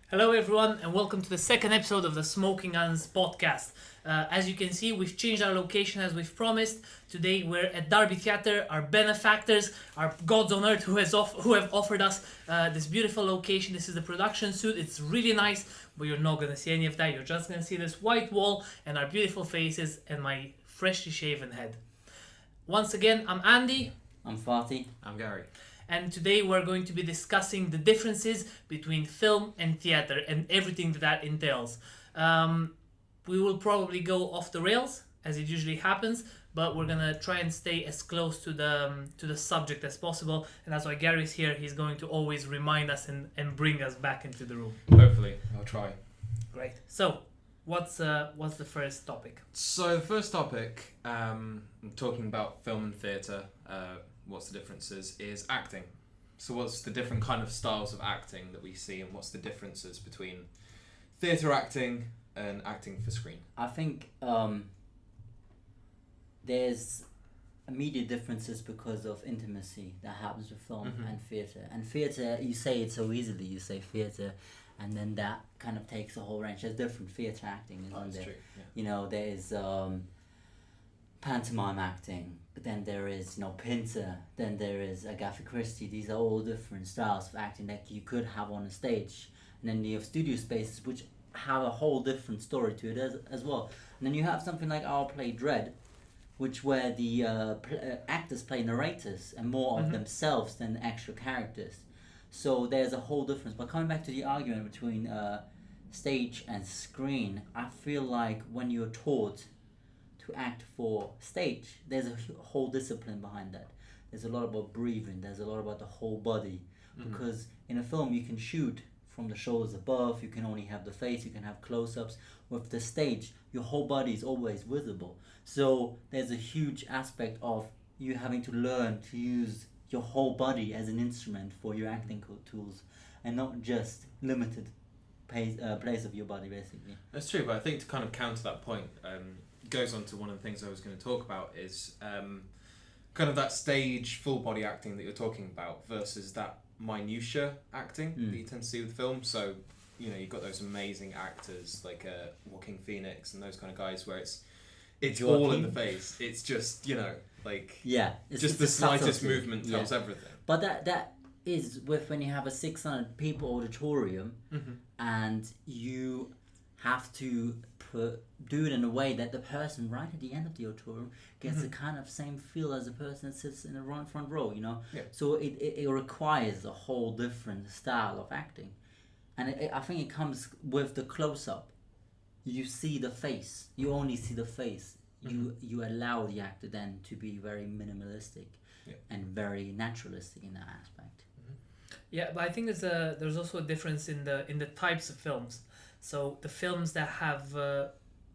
Hello everyone and welcome to the second episode of the Smoking Guns podcast. As you can see, we've changed our location as we've promised. Today we're at Derby Theatre, our benefactors, our gods on earth who have offered us this beautiful location. This is the production suite. It's really nice, but you're not going to see any of that. You're just going to see this white wall and our beautiful faces and my freshly shaven head. Once again, I'm Andy. I'm Fatih. I'm Gary. And today we're going to be discussing the differences between film and theater and everything that entails. We will probably go off the rails, as it usually happens, but we're gonna try and stay as close to the subject as possible. And that's why Gary's here. He's going to always remind us and bring us back into the room. Hopefully, I'll try. Great. So, what's the first topic? So the first topic, talking about film and theatre, what's the differences, is acting. So what's the different kind of styles of acting that we see, and what's the differences between theatre acting and acting for screen? I think there's immediate differences because of intimacy that happens with film and theatre. And theatre, you say it so easily, you say theatre, and then that kind of takes a whole range. There's different theatre acting, isn't there? True, yeah. You know, there is pantomime acting, but then there is, Pinter, then there is Agatha Christie. These are all different styles of acting that you could have on a stage. And then you have studio spaces which have a whole different story to it as well. And then you have something like our play Dread, which where the actors play narrators and more of themselves than actual characters. So there's a whole difference. But coming back to the argument between stage and screen, I feel like when you're taught to act for stage, there's a whole discipline behind that. There's a lot about breathing, there's a lot about the whole body, because in a film you can shoot from the shoulders above, you can only have the face, you can have close-ups. With the stage, your whole body is always visible, so there's a huge aspect of you having to learn to use your whole body as an instrument for your acting tools, and not just limited place of your body, basically. That's true, but I think to kind of counter that point, goes on to one of the things I was going to talk about is kind of that stage full body acting that you're talking about versus that minutiae acting that you tend to see with film. So you've got those amazing actors like Joaquin Phoenix and those kind of guys where it's all in the face. It's just it's just the slightest movement tells everything. But that is with when you have a 600 people auditorium and you have to do it in a way that the person right at the end of the auditorium gets the kind of same feel as the person that sits in the front row, Yeah. So it requires a whole different style of acting. And I think it comes with the close-up. You see the face. You only see the face. You allow the actor then to be very minimalistic and very naturalistic in that aspect. Yeah, but I think there's also a difference in the types of films. So the films that have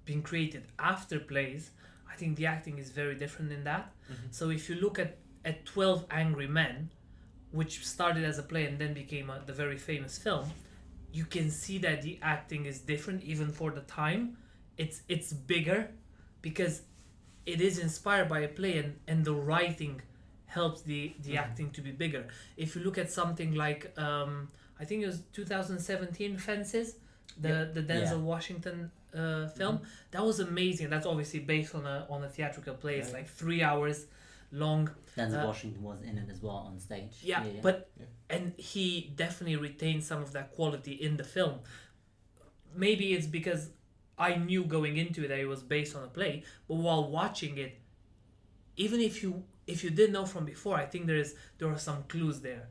been created after plays, I think the acting is very different in that. So if you look at 12 Angry Men, which started as a play and then became the very famous film, you can see that the acting is different even for the time. It's bigger because it is inspired by a play and the writing helps the acting to be bigger. If you look at something like I think it was 2017 Fences, the Denzel Washington film, that was amazing. That's obviously based on a theatrical play. It's like 3 hours long. Denzel Washington was in it as well on stage. And he definitely retained some of that quality in the film. Maybe it's because I knew going into it that it was based on a play, but while watching it, even if you didn't know from before, I think there are some clues there.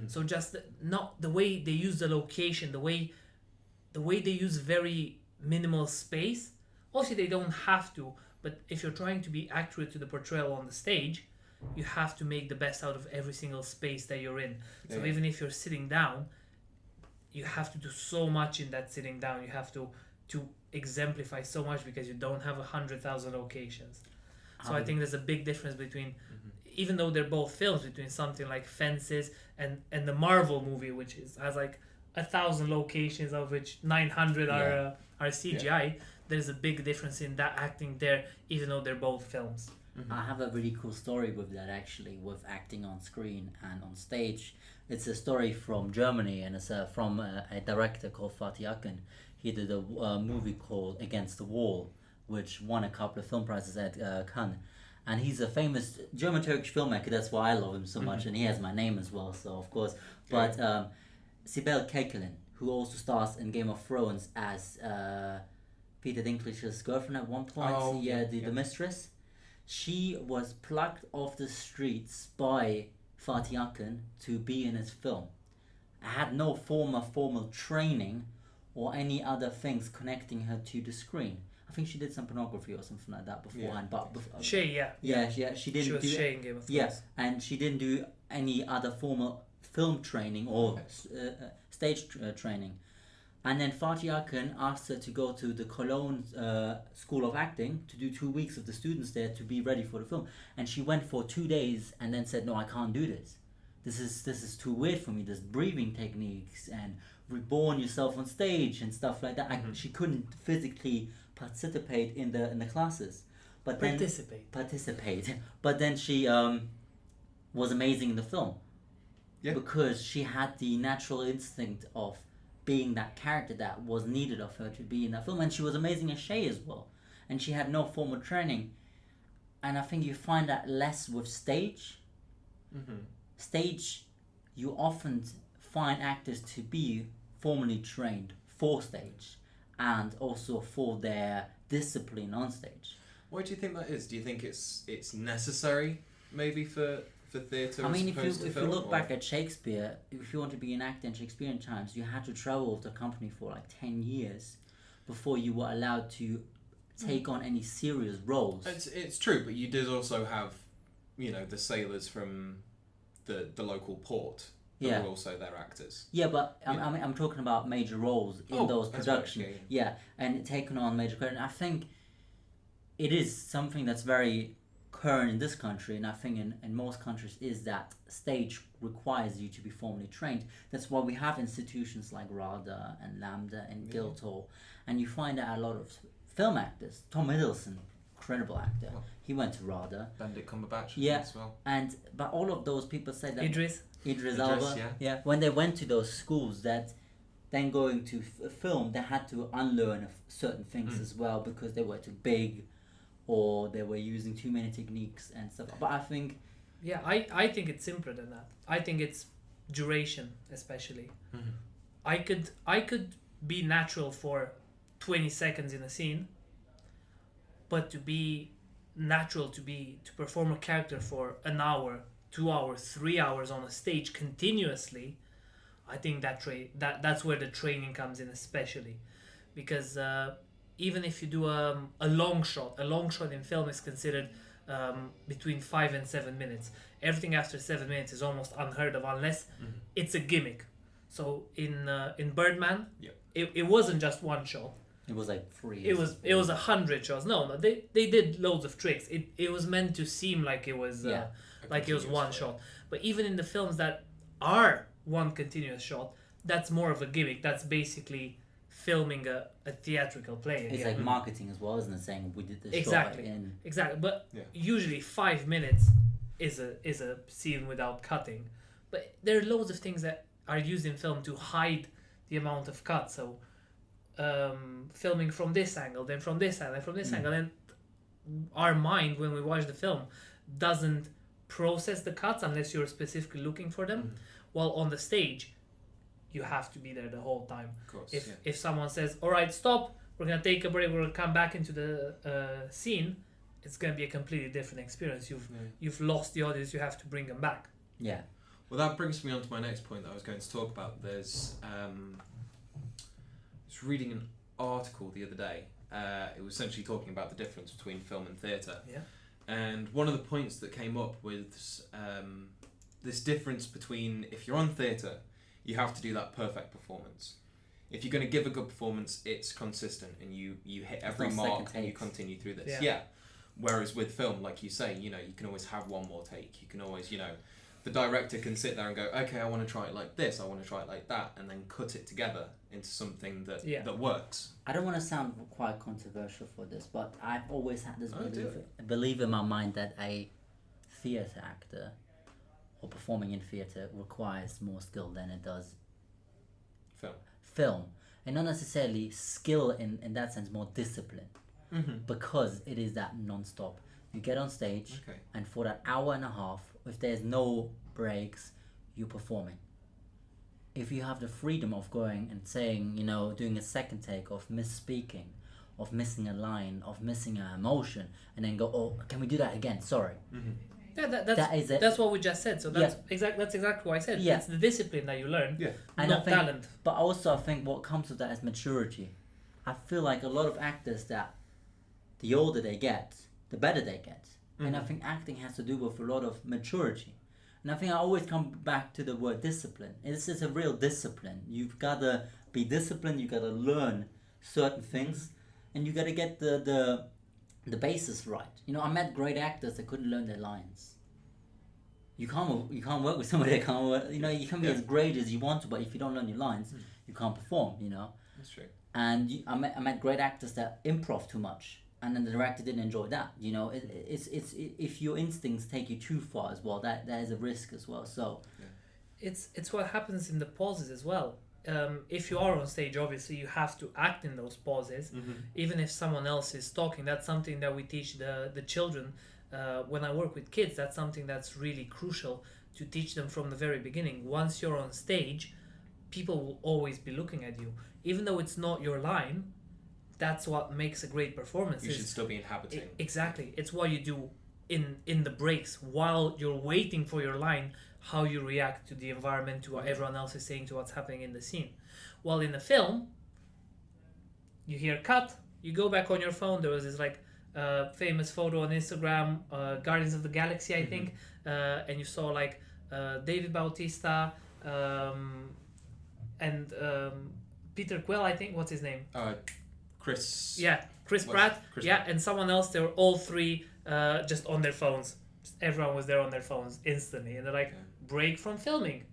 So just not the way they use the location, the way they use very minimal space. Obviously they don't have to, but if you're trying to be accurate to the portrayal on the stage, you have to make the best out of every single space that you're in. So even if you're sitting down, you have to do so much in that sitting down. You have to exemplify so much because you don't have 100,000 locations. So I think there's a big difference between, even though they're both films, between something like Fences and the Marvel movie, which has like 1,000 locations, of which 900 are CGI. There's a big difference in that acting there, even though they're both films. I have a really cool story with that, actually, with acting on screen and on stage. It's a story from Germany, and it's from a director called Fatih Akın. He did a movie called Against the Wall, which won a couple of film prizes at Cannes. And he's a famous German-Turkish filmmaker. That's why I love him so much, and he has my name as well. So of course, but Sibel Kekilin, who also stars in Game of Thrones as Peter Dinklage's girlfriend at one point, the mistress. She was plucked off the streets by Fatih Akın to be in his film. Had no formal training or any other things connecting her to the screen. I think she did some pornography or something like that beforehand. Yeah. But She she didn't was do Shay in Game of Thrones. yeah, and she didn't do any other formal film training or stage training. And then Fatih Akın asked her to go to the Cologne School of Acting to do 2 weeks of the students there to be ready for the film. And she went for 2 days and then said, "No, I can't do this. This is too weird for me. There's breathing techniques and reborn yourself on stage and stuff like that." She couldn't physically participate in the classes. But then participate. But then she was amazing in the film. Yeah. Because she had the natural instinct of being that character that was needed of her to be in that film, and she was amazing as Shay as well. And she had no formal training, and I think you find that less with stage. Stage, you often find actors to be formally trained for stage, and also for their discipline on stage. Why do you think that is? Do you think it's necessary maybe for theatre? I mean, if you look back at Shakespeare, if you want to be an actor in Shakespearean times, you had to travel with the company for like 10 years before you were allowed to take on any serious roles. It's true, but you did also have, the sailors from the local port who were also their actors. Yeah, but I'm talking about major roles in those productions. Right, and taking on major credit. I think it is something that's very current in this country, and I think in most countries, is that stage requires you to be formally trained. That's why we have institutions like RADA and Lambda and Guildhall, and you find that a lot of film actors. Tom Hiddleston, incredible actor, he went to RADA. Benedict Cumberbatch as well. But all of those people say that Idris Elba, when they went to those schools, that then going to film, they had to unlearn certain things as well, because they were too big, or they were using too many techniques and stuff. But I think... Yeah, I think it's simpler than that. I think it's duration, especially. I could be natural for 20 seconds in a scene, but to be natural, to perform a character for an hour, 2 hours, 3 hours on a stage continuously, I think that's where the training comes in, especially. Because... even if you do a long shot in film is considered between 5 and 7 minutes. Everything after 7 minutes is almost unheard of, unless it's a gimmick. So in Birdman, it wasn't just one shot. It was like 3. It was 100 shots. No, they did loads of tricks. It was meant to seem like it was one shot. But even in the films that are one continuous shot, that's more of a gimmick. That's basically filming a theatrical play. It's like marketing as well, isn't it? Saying we did this exactly. But usually 5 minutes is a scene without cutting. But there are loads of things that are used in film to hide the amount of cut. So filming from this angle, then from this angle, then from this angle, and our mind, when we watch the film, doesn't process the cuts unless you're specifically looking for them. While on the stage, you have to be there the whole time. Of course, if someone says, "All right, stop, we're gonna take a break, we're gonna come back into the scene," it's gonna be a completely different experience. You've lost the audience. You have to bring them back. Yeah. Well, that brings me on to my next point that I was going to talk about. There's I was reading an article the other day. It was essentially talking about the difference between film and theatre. Yeah. And one of the points that came up was this difference between, if you're on theatre, you have to do that perfect performance. If you're going to give a good performance, it's consistent and you hit every mark and you continue through this. Yeah. Whereas with film, like you say, you can always have one more take. You can always, the director can sit there and go, okay, I want to try it like this, I want to try it like that, and then cut it together into something that works. I don't want to sound quite controversial for this, but I've always had this belief in my mind that a theatre actor or performing in theatre requires more skill than it does Film. and not necessarily skill in that sense, more discipline, because it is that non-stop. You get on stage, Okay. and for that hour and a half, if there's no breaks, you're performing. If you have the freedom of going and saying, doing a second take, of misspeaking, of missing a line, of missing an emotion, and then go, oh, can we do that again? Sorry. Yeah, That is it. that's what we just said. So that's exactly what I said. Yeah. It's the discipline that you learn, Yeah. And not I think, talent. But also, I think what comes with that is maturity. I feel like a lot of actors that the older they get, the better they get. And I think acting has to do with a lot of maturity. And I think I always come back to the word discipline. This is a real discipline. You've got to be disciplined. You got to learn certain things, and you got to get the basis right. I met great actors that couldn't learn their lines. You can't work with somebody that can't work. You can be as great as you want to, but if you don't learn your lines, you can't perform. That's true. And I met great actors that improv too much, and then the director didn't enjoy that. It's if your instincts take you too far as well, that is a risk as well. So It's what happens in the pauses as well. If you are on stage, obviously you have to act in those pauses, even if someone else is talking. That's something that we teach the children. When I work with kids, that's something that's really crucial to teach them from the very beginning. Once you're on stage, people will always be looking at you, even though it's not your line. That's what makes a great performance. You should still be inhabiting. Exactly. It's what you do in the breaks while you're waiting for your line, how you react to the environment, to what everyone else is saying, to what's happening in the scene. While in the film, you hear cut, you go back on your phone. There was this famous photo on Instagram, Guardians of the Galaxy, I think, and you saw David Bautista and Peter Quill, I think. What's his name? Chris. Yeah, Chris Pratt. Chris yeah, Pratt. And someone else. They were all three just on their phones. Everyone was there on their phones instantly, and they're like, break from filming.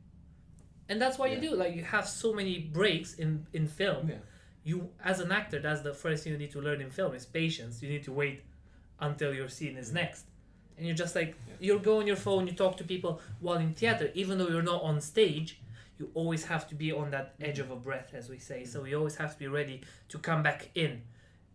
And that's what you do. You have so many breaks in film. Yeah. You, as an actor, that's the first thing you need to learn in film is patience. You need to wait until your scene is next. And you're just you go on your phone, you talk to people. While in theater, even though you're not on stage, you always have to be on that edge of a breath, as we say. So you always have to be ready to come back in.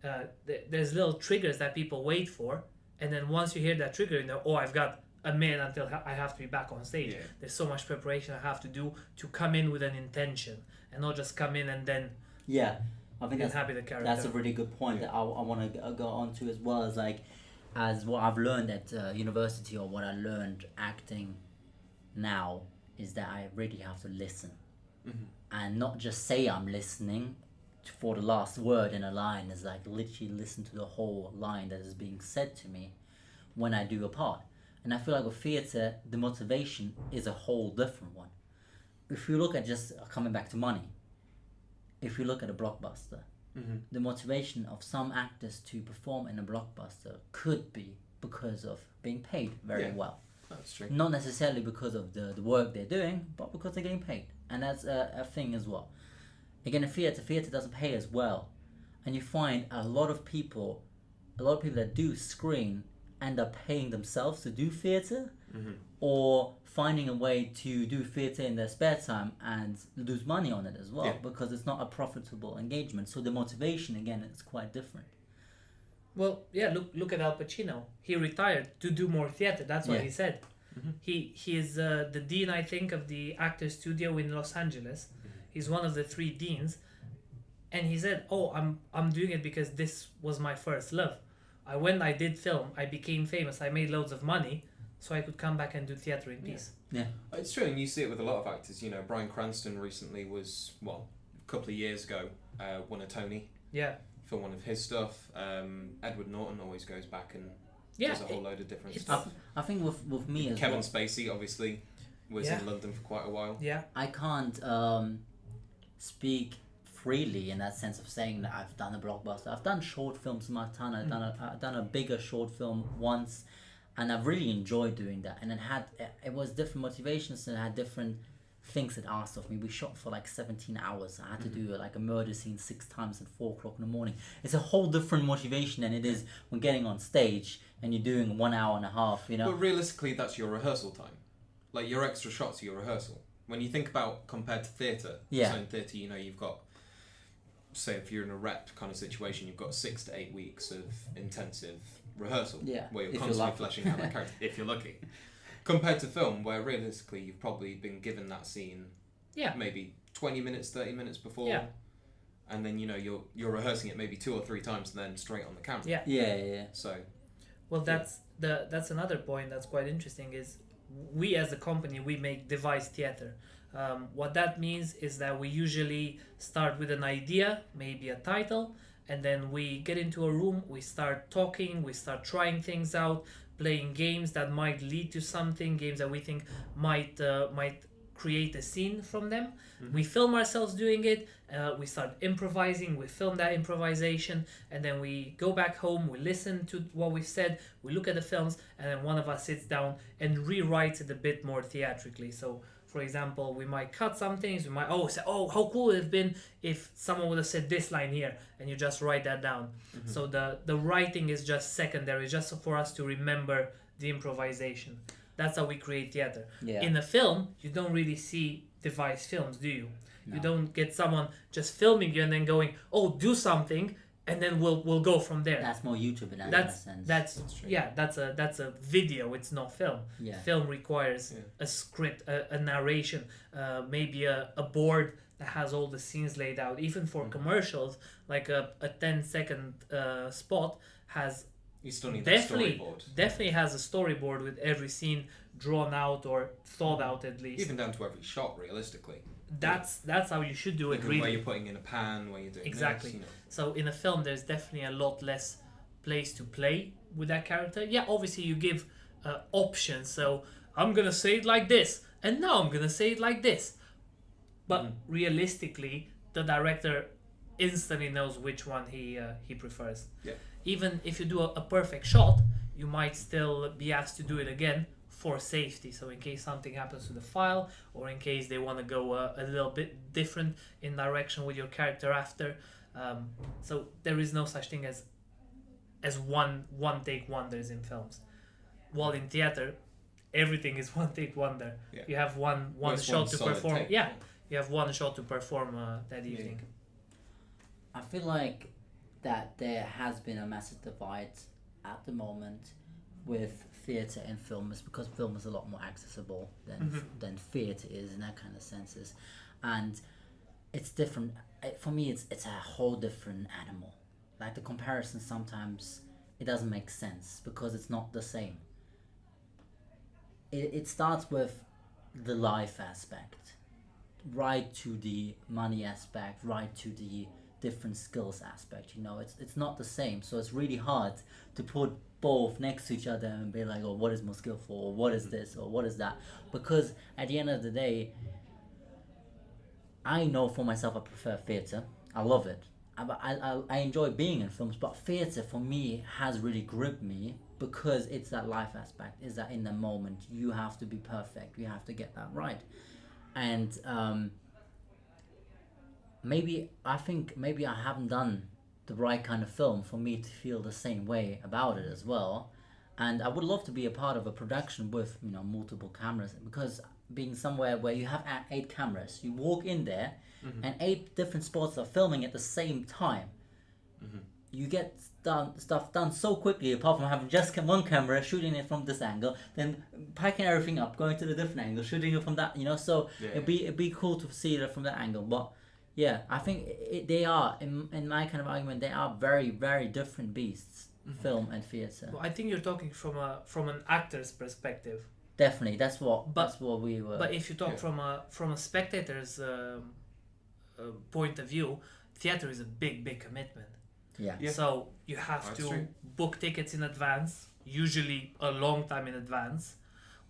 There's little triggers that people wait for. And then once you hear that trigger, I've got a minute until I have to be back on stage. Yeah. There's so much preparation I have to do to come in with an intention and not just come in and then I think inhabit the character. that's a really good point that I want to go on to, as well as what I've learned at university, or what I learned acting now, is that I really have to listen and not just say I'm listening for the last word in a line. Is literally listen to the whole line that is being said to me when I do a part. And I feel like with theatre, the motivation is a whole different one. If you look at just coming back to money, if you look at a blockbuster, the motivation of some actors to perform in a blockbuster could be because of being paid very well. That's true. Not necessarily because of the work they're doing, but because they're getting paid. And that's a thing as well. Again, in theatre doesn't pay as well. And you find a lot of people that do screen end up paying themselves to do theatre, or finding a way to do theatre in their spare time and lose money on it as well, because it's not a profitable engagement. So the motivation, again, is quite different. Well, look at Al Pacino. He retired to do more theater. That's what he said. He is the dean, I think, of the Actors Studio in Los Angeles. He's one of the 3 deans, and he said, I'm doing it because this was my first love. I did film, I became famous, I made loads of money, so I could come back and do theatre in peace. Yeah. It's true, and you see it with a lot of actors. Bryan Cranston recently was, a couple of years ago, won a Tony for one of his stuff. Edward Norton always goes back and does a whole load of different stuff. I think with me as Kevin Spacey, obviously, was in London for quite a while. Yeah. I can't speak freely in that sense of saying that I've done a blockbuster. I've done short films in my time. I've done a bigger short film once, and I've really enjoyed doing that. And it was different motivations, and I had different things it asked of me. We shot for 17 hours. I had to do a murder scene 6 times at 4 o'clock in the morning. It's a whole different motivation than it is when getting on stage and you're doing 1 hour and a half. But realistically, that's your rehearsal time. like your extra shots are your rehearsal. When you think about compared to theatre, Yeah. so in theatre, you know, you've got, say if you're in a rep kind of situation, you've got 6 to 8 weeks of intensive rehearsal, Yeah, where you're if you're constantly lucky. fleshing out that character, if you're lucky. Compared to film, where realistically you've probably been given that scene, Yeah. maybe 20 minutes, 30 minutes before, Yeah. and then you know you're rehearsing it maybe 2 or 3 times, and then straight on the camera. Yeah. Yeah. So Well, that's another point that's quite interesting. Is we as a company we make device theater. What that means is that we usually start with an idea, maybe a title, and then we get into a room, we start talking, we start trying things out, playing games that might lead to something, games that we think might create a scene from them. We film ourselves doing it, we start improvising, we film that improvisation, and then we go back home, we listen to what we've said, we look at the films, and then one of us sits down and rewrites it a bit more theatrically. So for example, we might cut some things, we might say, how cool it would have been if someone would have said this line here, and you just write that down. So the writing is just secondary, just for us to remember the improvisation. That's how we create theater. Yeah. In a film, you don't really see device films, do you? No. You don't get someone just filming you and then going, do something, and then we'll go from there. That's more YouTube in that That's sense. That's true. that's a video. It's not film. Yeah. Film requires a script, a narration, maybe a board that has all the scenes laid out. Even for commercials, like a 10-second spot has you still need definitely that storyboard. definitely has a storyboard with every scene drawn out or thought out at least. Even down to every shot, realistically. That's how you should do it. Even Really. where you're putting in a pan, where you're doing Exactly. this, you know. So in a film, there's definitely a lot less place to play with that character. Yeah, obviously you give options. So I'm gonna say it like this, and now I'm gonna say it like this. But realistically, the director instantly knows which one he prefers. Yeah. Even if you do a perfect shot, you might still be asked to do it again for safety. So in case something happens to the file, or in case they want to go a little bit different in direction with your character after. So there is no such thing as one take wonders in films. While in theater, everything is one take wonder. Yeah. You have one It's shot one to solid perform. take. Yeah, you have one shot to perform that evening. I feel like that there has been a massive divide at the moment with theatre and film, is because film is a lot more accessible than theatre is in that kind of senses, and it's different. For me, it's a whole different animal. Like the comparison sometimes it doesn't make sense because it's not the same. It starts with the life aspect, right to the money aspect, right to the different skills aspect. You know, it's not the same, so it's really hard to put both next to each other and be like, what is more skillful, or what is this, or what is that, because at the end of the day, I know for myself I prefer theatre. I love it. I enjoy being in films, but theatre for me has really gripped me because it's that life aspect, is that in the moment you have to be perfect, you have to get that right. And maybe I haven't done the right kind of film for me to feel the same way about it as well. And I would love to be a part of a production with, you know, multiple cameras, because being somewhere where you have 8 cameras, you walk in there and 8 different spots are filming at the same time. You get stuff done so quickly, apart from having just one camera shooting it from this angle, then packing everything up, going to the different angle, shooting it from that, you know. So it'd be cool to see it from that angle. But yeah, I think they are, in my kind of argument, they are very, very different beasts, film and theatre. Well, I think you're talking from an actor's perspective. Definitely, that's what we were. But if you talk from a spectator's point of view, theater is a big commitment. Yeah. So you have That's to true. book tickets in advance, usually a long time in advance.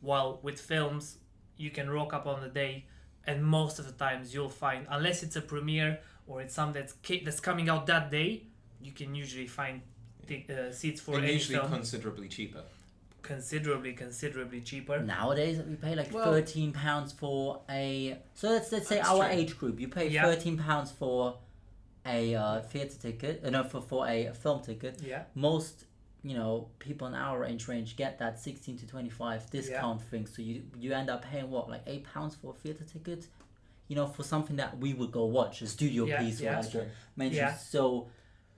While with films, you can rock up on the day, and most of the times you'll find, unless it's a premiere or it's something that's coming out that day, you can usually find seats for And any usually film considerably cheaper. considerably cheaper. Nowadays we pay like Well- £13 for a. So let's say That's our true. age group. You pay Yeah. £13 for a theatre ticket. No, for a film ticket. Yeah. Most people in our age range get that 16 to 25 discount thing, so you end up paying what, like £8 for a theatre ticket, for something that we would go watch, a studio piece, like I mentioned. So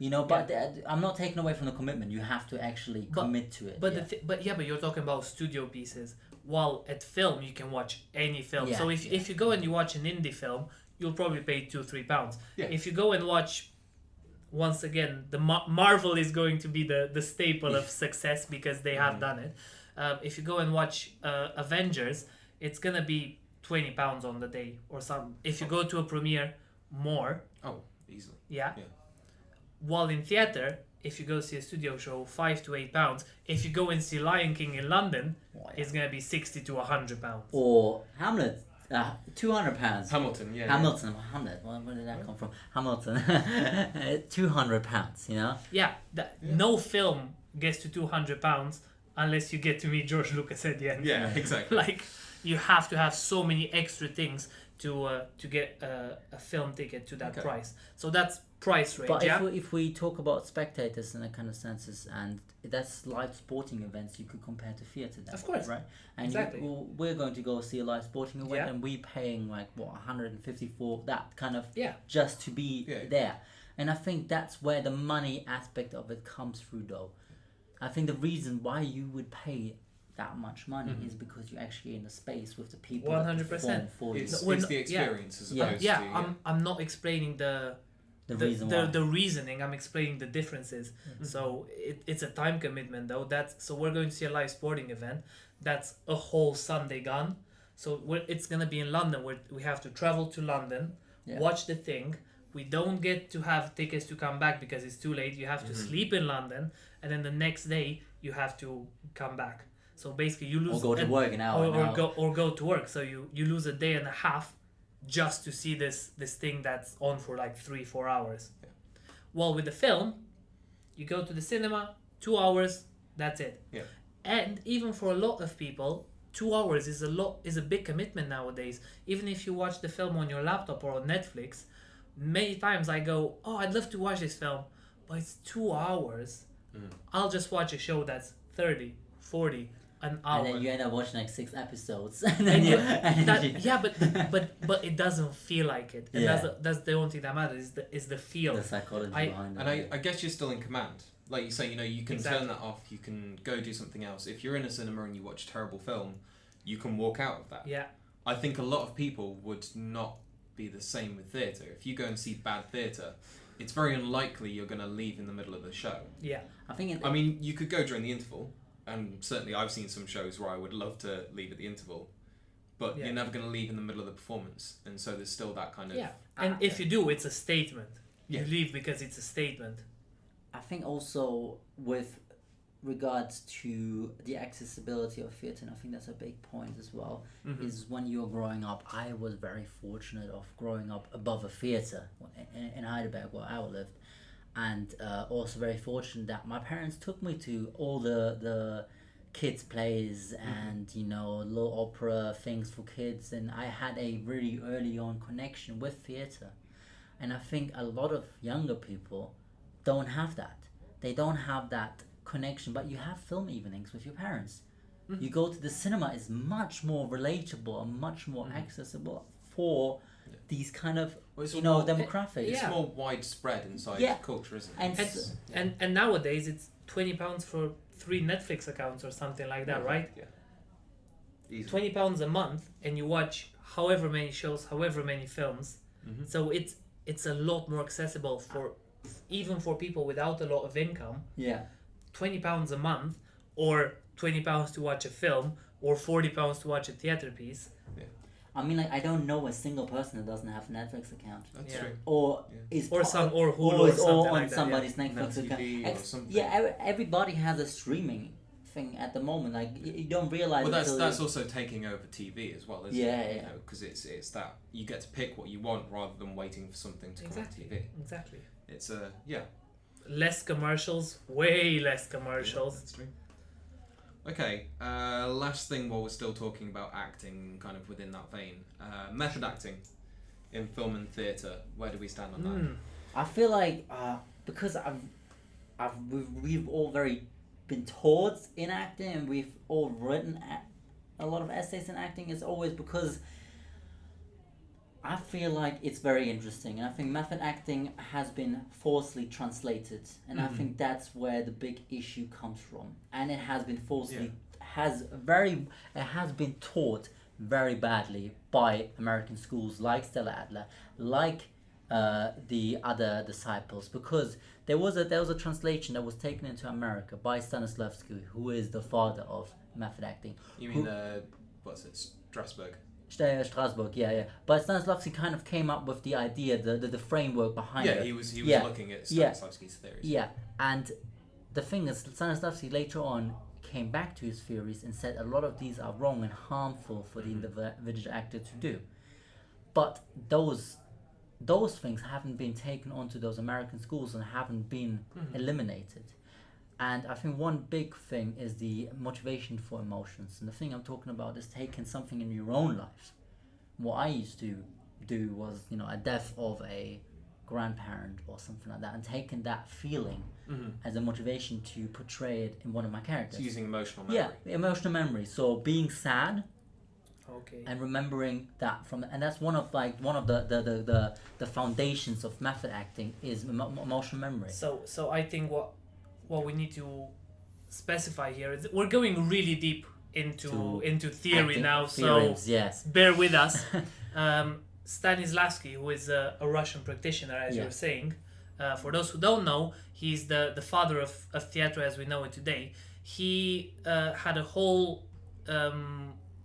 but I'm not taking away from the commitment. You have to actually commit to it. But you're talking about studio pieces. While at film you can watch any film. So if you go and you watch an indie film, you'll probably pay £2-3. If you go and watch, once again, the Marvel is going to be the staple of success because they have done it. If you go and watch Avengers, it's gonna be £20 on the day or something. If you go to a premiere, more. Oh, easily. Yeah. While in theatre, if you go see a studio show, £5 to £8. If you go and see Lion King in London, it's gonna be £60 to £100. Or Hamlet, £200. Hamilton. Hamlet. Where did that come from? Hamilton, £200. Yeah. No film gets to £200 unless you get to meet George Lucas at the end. Yeah, exactly. Like, you have to have so many extra things to get a film ticket to that price. So that's price range. But if we talk about spectators in a kind of senses, and that's live sporting events, you could compare to theatre. Of course, right? And exactly. We're going to go see a live sporting event, and we're paying like what, 150 for that kind of just to be there. And I think that's where the money aspect of it comes through, though. I think the reason why you would pay that much money is because you're actually in the space with the people 100%. that perform for you. It's the experience as opposed to... I'm not explaining the reasoning. I'm explaining the differences. So it's a time commitment, though. So we're going to see a live sporting event. That's a whole Sunday gone. So it's gonna be in London. We have to travel to London, watch the thing. We don't get to have tickets to come back because it's too late. You have to sleep in London, and then the next day you have to come back. So basically, you lose or go to work an hour, or go to work. So you lose a day and a half just to see this thing that's on for like 3-4 hours. While with the film, you go to the cinema, 2 hours, that's it. And even for a lot of people, 2 hours is a big commitment nowadays. Even if you watch the film on your laptop or on Netflix, many times I go, I'd love to watch this film, but it's 2 hours. I'll just watch a show that's 30, 40, an hour. And then you end up watching like 6 episodes. but it doesn't feel like it. And that's the only thing that matters is the feel. The psychology behind it. And I guess you're still in command. Like you say, you can turn that off. You can go do something else. If you're in a cinema and you watch a terrible film, you can walk out of that. Yeah. I think a lot of people would not be the same with theatre. If you go and see bad theatre, it's very unlikely you're going to leave in the middle of the show. Yeah. I mean, you could go during the interval. And certainly I've seen some shows where I would love to leave at the interval, but you're never going to leave in the middle of the performance, and so there's still that kind of... Yeah, and if you do, it's a statement. You leave because it's a statement. I think also with regards to the accessibility of theatre, and I think that's a big point as well, is when you're growing up, I was very fortunate of growing up above a theatre in Heidelberg, where I lived. And also very fortunate that my parents took me to all the kids plays and little opera things for kids, and I had a really early on connection with theatre. And I think a lot of younger people don't have that. They don't have that connection, but you have film evenings with your parents. You go to the cinema, is much more relatable and much more accessible for these kind of demographics. It's more widespread inside culture, isn't it? And nowadays it's £20 for 3 Netflix accounts or something like that, right? Yeah. £20 a month, and you watch however many shows, however many films. So it's a lot more accessible even for people without a lot of income. Yeah. £20 a month, or £20 to watch a film, or £40 to watch a theatre piece. I mean, like, I don't know a single person that doesn't have a Netflix account. That's true. Or Hulu or on like somebody's that, Netflix account. Or something. Yeah, everybody has a streaming thing at the moment. Like, you don't realize. Well, that's also taking over TV as well, isn't it? Yeah. Because it's that you get to pick what you want rather than waiting for something to come on TV. Exactly. It's less commercials, way less commercials. That's true. Okay, last thing while we're still talking about acting, kind of within that vein, method acting in film and theatre. Where do we stand on that? I feel like because we've all very been taught in acting, and we've all written a lot of essays in acting, is always because I feel like it's very interesting, and I think method acting has been falsely translated, and I think that's where the big issue comes from. And it has been falsely it has been taught very badly by American schools like Stella Adler, like the other disciples, because there was a translation that was taken into America by Stanislavski, who is the father of method acting. You mean what's it, Strasbourg? Strasbourg, yeah. But Stanislavski kind of came up with the idea, the framework behind it. Yeah, he was looking at Stanislavski's theories. Yeah, and the thing is, Stanislavski later on came back to his theories and said a lot of these are wrong and harmful for the individual actor to do. But those things haven't been taken onto those American schools and haven't been eliminated. And I think one big thing is the motivation for emotions. And the thing I'm talking about is taking something in your own life. What I used to do was, a death of a grandparent or something like that, and taking that feeling as a motivation to portray it in one of my characters. So using emotional memory. Yeah, emotional memory. So being sad, Okay. and remembering that and that's one of the foundations of method acting is emotional memory. So I think what we need to specify here is we're going really deep into theory Acting now. theorems, So yes. bear with us. Stanislavski, who is a Russian practitioner, as you're saying, for those who don't know, he's the father of theater as we know it today. He had a whole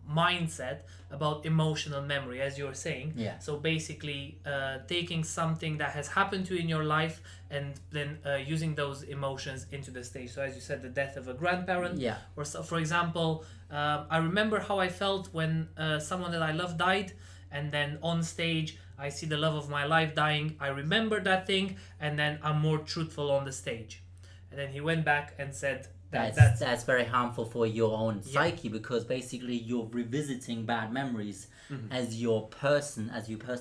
mindset about emotional memory, as you're saying. Yeah. So basically, taking something that has happened to you in your life and then using those emotions into the stage. So as you said, the death of a grandparent. Yeah. Or so, for example, I remember how I felt when someone that I love died, and then on stage I see the love of my life dying. I remember that thing, and then I'm more truthful on the stage. And then he went back and said, that's very harmful for your own psyche, because basically you're revisiting bad memories as your person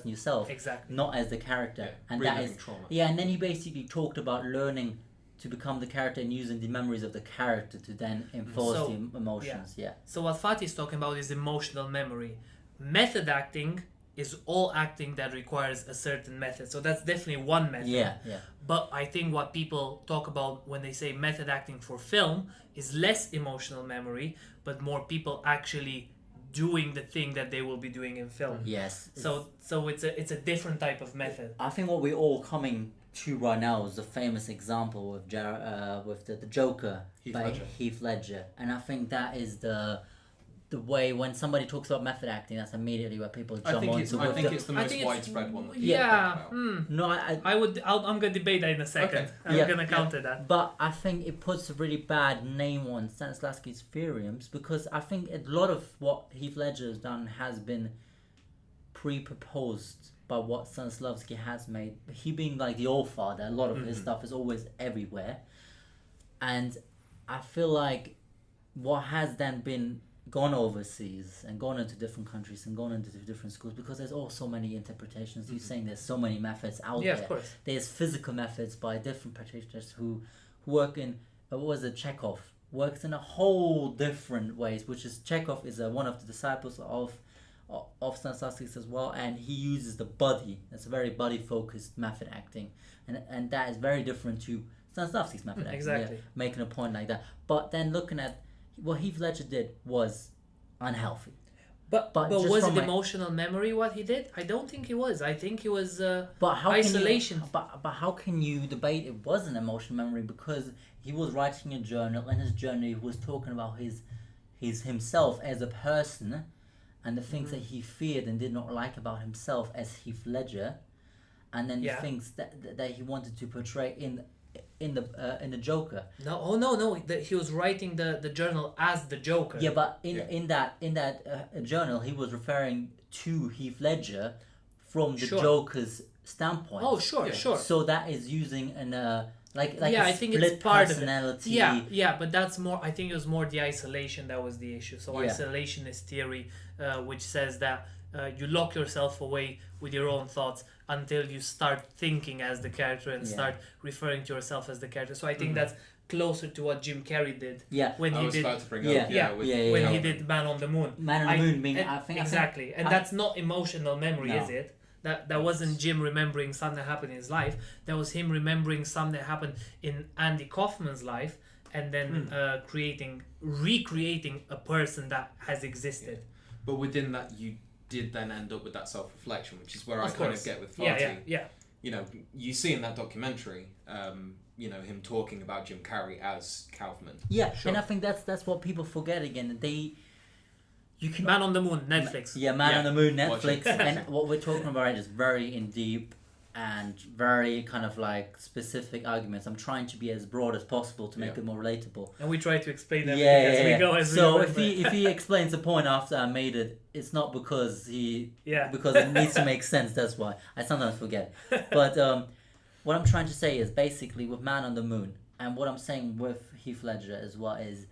yourself, exactly, not as the character. And that is trauma. Yeah, and then he basically talked about learning to become the character and using the memories of the character to then enforce the emotions. So what Fatih is talking about is emotional memory. Method acting is all acting that requires a certain method. So that's definitely one method. Yeah. But I think what people talk about when they say method acting for film is less emotional memory, but more people actually doing the thing that they will be doing in film. Yes. So it's a different type of method. I think what we're all coming to right now is the famous example with the Joker by Heath Ledger, and I think that is the way when somebody talks about method acting, that's immediately where people jump onto. I think it's the most widespread one. No, I'm gonna debate that in a second. Okay. I'm gonna counter that. But I think it puts a really bad name on Stanislavski's theorems, because I think a lot of what Heath Ledger has done has been pre-proposed by what Stanislavski has made. He being like the old father, a lot of his stuff is always everywhere. And I feel like what has then been gone overseas and gone into different countries and gone into different schools, because there's so many interpretations. You're saying there's so many methods out there. Of course. There's physical methods by different practitioners who work in, Chekhov works in a whole different ways, which is Chekhov is one of the disciples of Stanislavski as well, and he uses the body. It's a very body focused method acting, and that is very different to Stanislavski's method acting. Exactly. Making a point like that. But then looking at what Heath Ledger did was unhealthy. But was it from emotional memory what he did? I don't think it was. I think it was but how isolation. But how can you debate it wasn't emotional memory? Because he was writing a journal, and his journal he was talking about his himself as a person, and the things that he feared and did not like about himself as Heath Ledger, and then the things that he wanted to portray in the Joker. No. He was writing the journal as the Joker. Yeah, but in that journal, he was referring to Heath Ledger from the Joker's standpoint. Oh, sure. So that is using I think it's part personality. of it. Yeah, but that's more. I think it was more the isolation that was the issue. So isolationist theory, which says that you lock yourself away with your own thoughts until you start thinking as the character and start referring to yourself as the character. So I think that's closer to what Jim Carrey did when I he was did about to bring Yeah. up, when he did Man on the Moon. Man on the Moon being, and I think exactly, and that's not emotional memory, No. is it? That wasn't Jim remembering something that happened in his life. That was him remembering something that happened in Andy Kaufman's life, and then recreating a person that has existed. But within that, you did then end up with that self-reflection, which is where I Of kind course. of get with Farty. Yeah. You know, you see in that documentary, you know, him talking about Jim Carrey as Kaufman. Yeah, Sure. and I think that's what people forget again. You can Man on the Moon, Netflix. Man Yeah. on the Moon, Watch it. Netflix, and what we're talking about right is very in deep and very kind of like specific arguments. I'm trying to be as broad as possible to make it more relatable. And we try to explain everything as we go. So if he explains the point after I made it, it's not because because it needs to make sense. That's why I sometimes forget. But what I'm trying to say is basically with Man on the Moon, and what I'm saying with Heath Ledger as well is,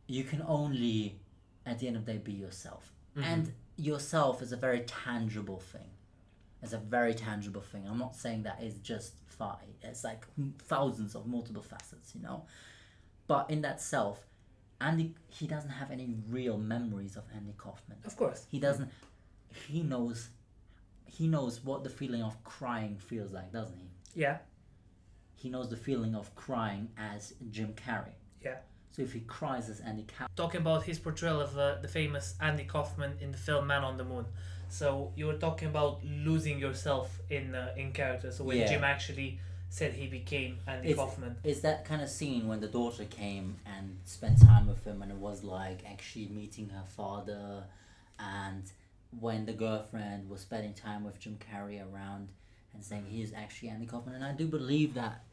you can only at the end of the day be yourself, and yourself is a very tangible thing. It's a very tangible thing. I'm not saying that it's just it's like thousands of multiple facets, you know. But in that self, he doesn't have any real memories of Andy Kaufman. Of course. He doesn't. He knows what the feeling of crying feels like, doesn't he? Yeah. He knows the feeling of crying as Jim Carrey. Yeah. So if he cries as Andy Kaufman, Talking about his portrayal of the famous Andy Kaufman in the film Man on the Moon. So you were talking about losing yourself in character. So when Jim actually said he became Andy Kaufman. It's that kind of scene when the daughter came and spent time with him, and it was like actually meeting her father, and when the girlfriend was spending time with Jim Carrey around and saying he is actually Andy Kaufman. And I do believe that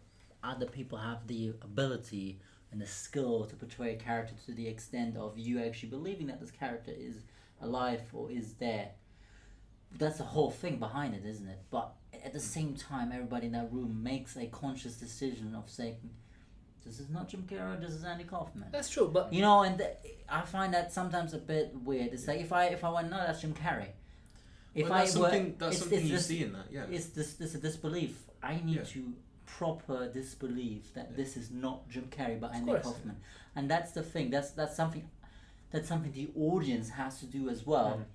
other people have the ability and the skill to portray a character to the extent of you actually believing that this character is alive or is there. That's the whole thing behind it, isn't it? But at the same time, everybody in that room makes a conscious decision of saying, this is not Jim Carrey, this is Andy Kaufman. That's true, but You know, and I find that sometimes a bit weird. It's like if I went, no, that's Jim Carrey. That's something you see in that, yeah. It's a disbelief. I need Yeah. to proper disbelief that this is not Jim Carrey but Andy course. Kaufman, and that's the thing. That's something the audience has to do as well.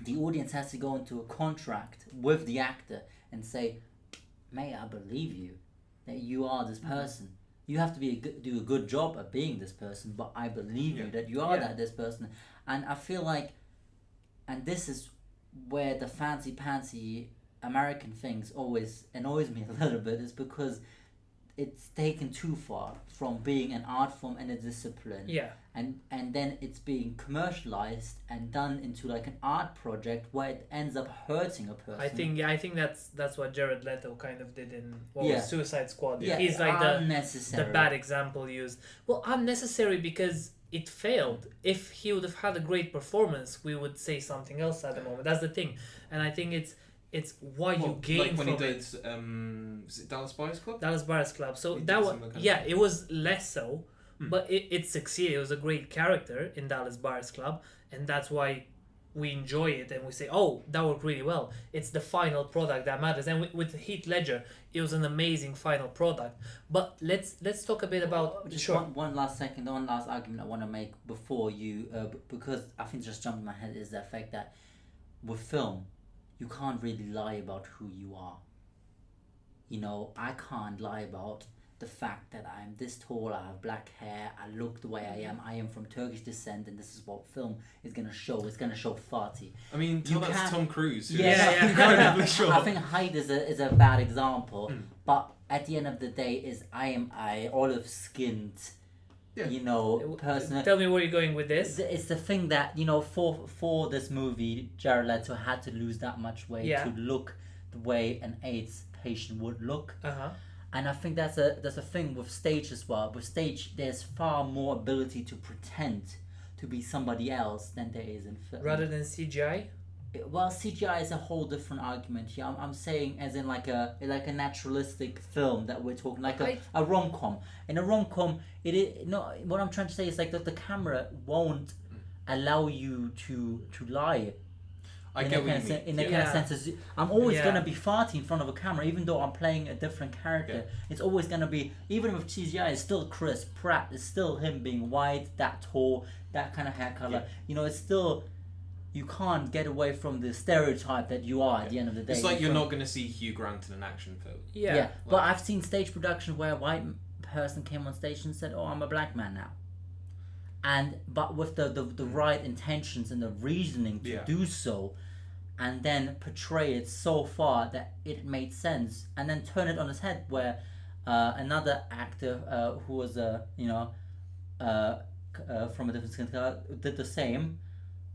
The audience has to go into a contract with the actor and say, "May I believe you that you are this person? You have to do a good job at being this person, but I believe you that you are this person." And I feel like, and this is where the fancy pantsy American things always annoys me a little bit, is because it's taken too far from being an art form and a discipline. yeah. And then it's being commercialized and done into like an art project where it ends up hurting a person. I think that's what Jared Leto kind of did in Suicide Squad. Yeah, He's like unnecessary. the bad example used. Well, unnecessary because it failed. If he would have had a great performance, we would say something else at the moment. That's the thing, and I think it's why you gain like when from he did, it. was it Dallas Buyers Club? Dallas Buyers Club. So He that did was similar kind of it was less so, but it succeeded. It was a great character in Dallas Buyers Club, and that's why we enjoy it and we say, oh, that worked really well. It's the final product that matters. And with Heath Ledger, it was an amazing final product. But let's talk a bit about Just one last argument I want to make before you, because I think just jumped in my head is the fact that with film, you can't really lie about who you are. You know, I can't lie about the fact that I'm this tall, I have black hair, I look the way I am from Turkish descent, and this is what film is going to show. It's going to show Fatih. I mean, that's Tom Cruise. Yeah. Incredibly short. I think height is a bad example, but at the end of the day, I am olive skinned, you know, person. Tell me where you're going with this. It's the thing that, you know, for this movie, Jared Leto had to lose that much weight to look the way an AIDS patient would look. And I think that's a thing with stage as well. With stage, there's far more ability to pretend to be somebody else than there is in film. Rather than CGI? Well, CGI is a whole different argument here. I'm saying as in like a naturalistic film that we're talking, like a rom-com. In a rom-com, what I'm trying to say is like that the camera won't allow you to lie. I get what you mean. In that kind Yeah. of sense, I'm always Yeah. gonna be farty in front of a camera, even though I'm playing a different character. It's always gonna be, even with CGI, it's still Chris Pratt. It's still him being white, that tall, that kind of hair color. Yeah. You know, it's still, you can't get away from the stereotype that you are at the end of the day. It's like you're not going to see Hugh Grant in an action film. Yeah. But I've seen stage production where a white person came on stage and said, "Oh, I'm a black man now," but with the right intentions and the reasoning to do so, and then portray it so far that it made sense, and then turn it on its head where another actor who was from a different skin color did the same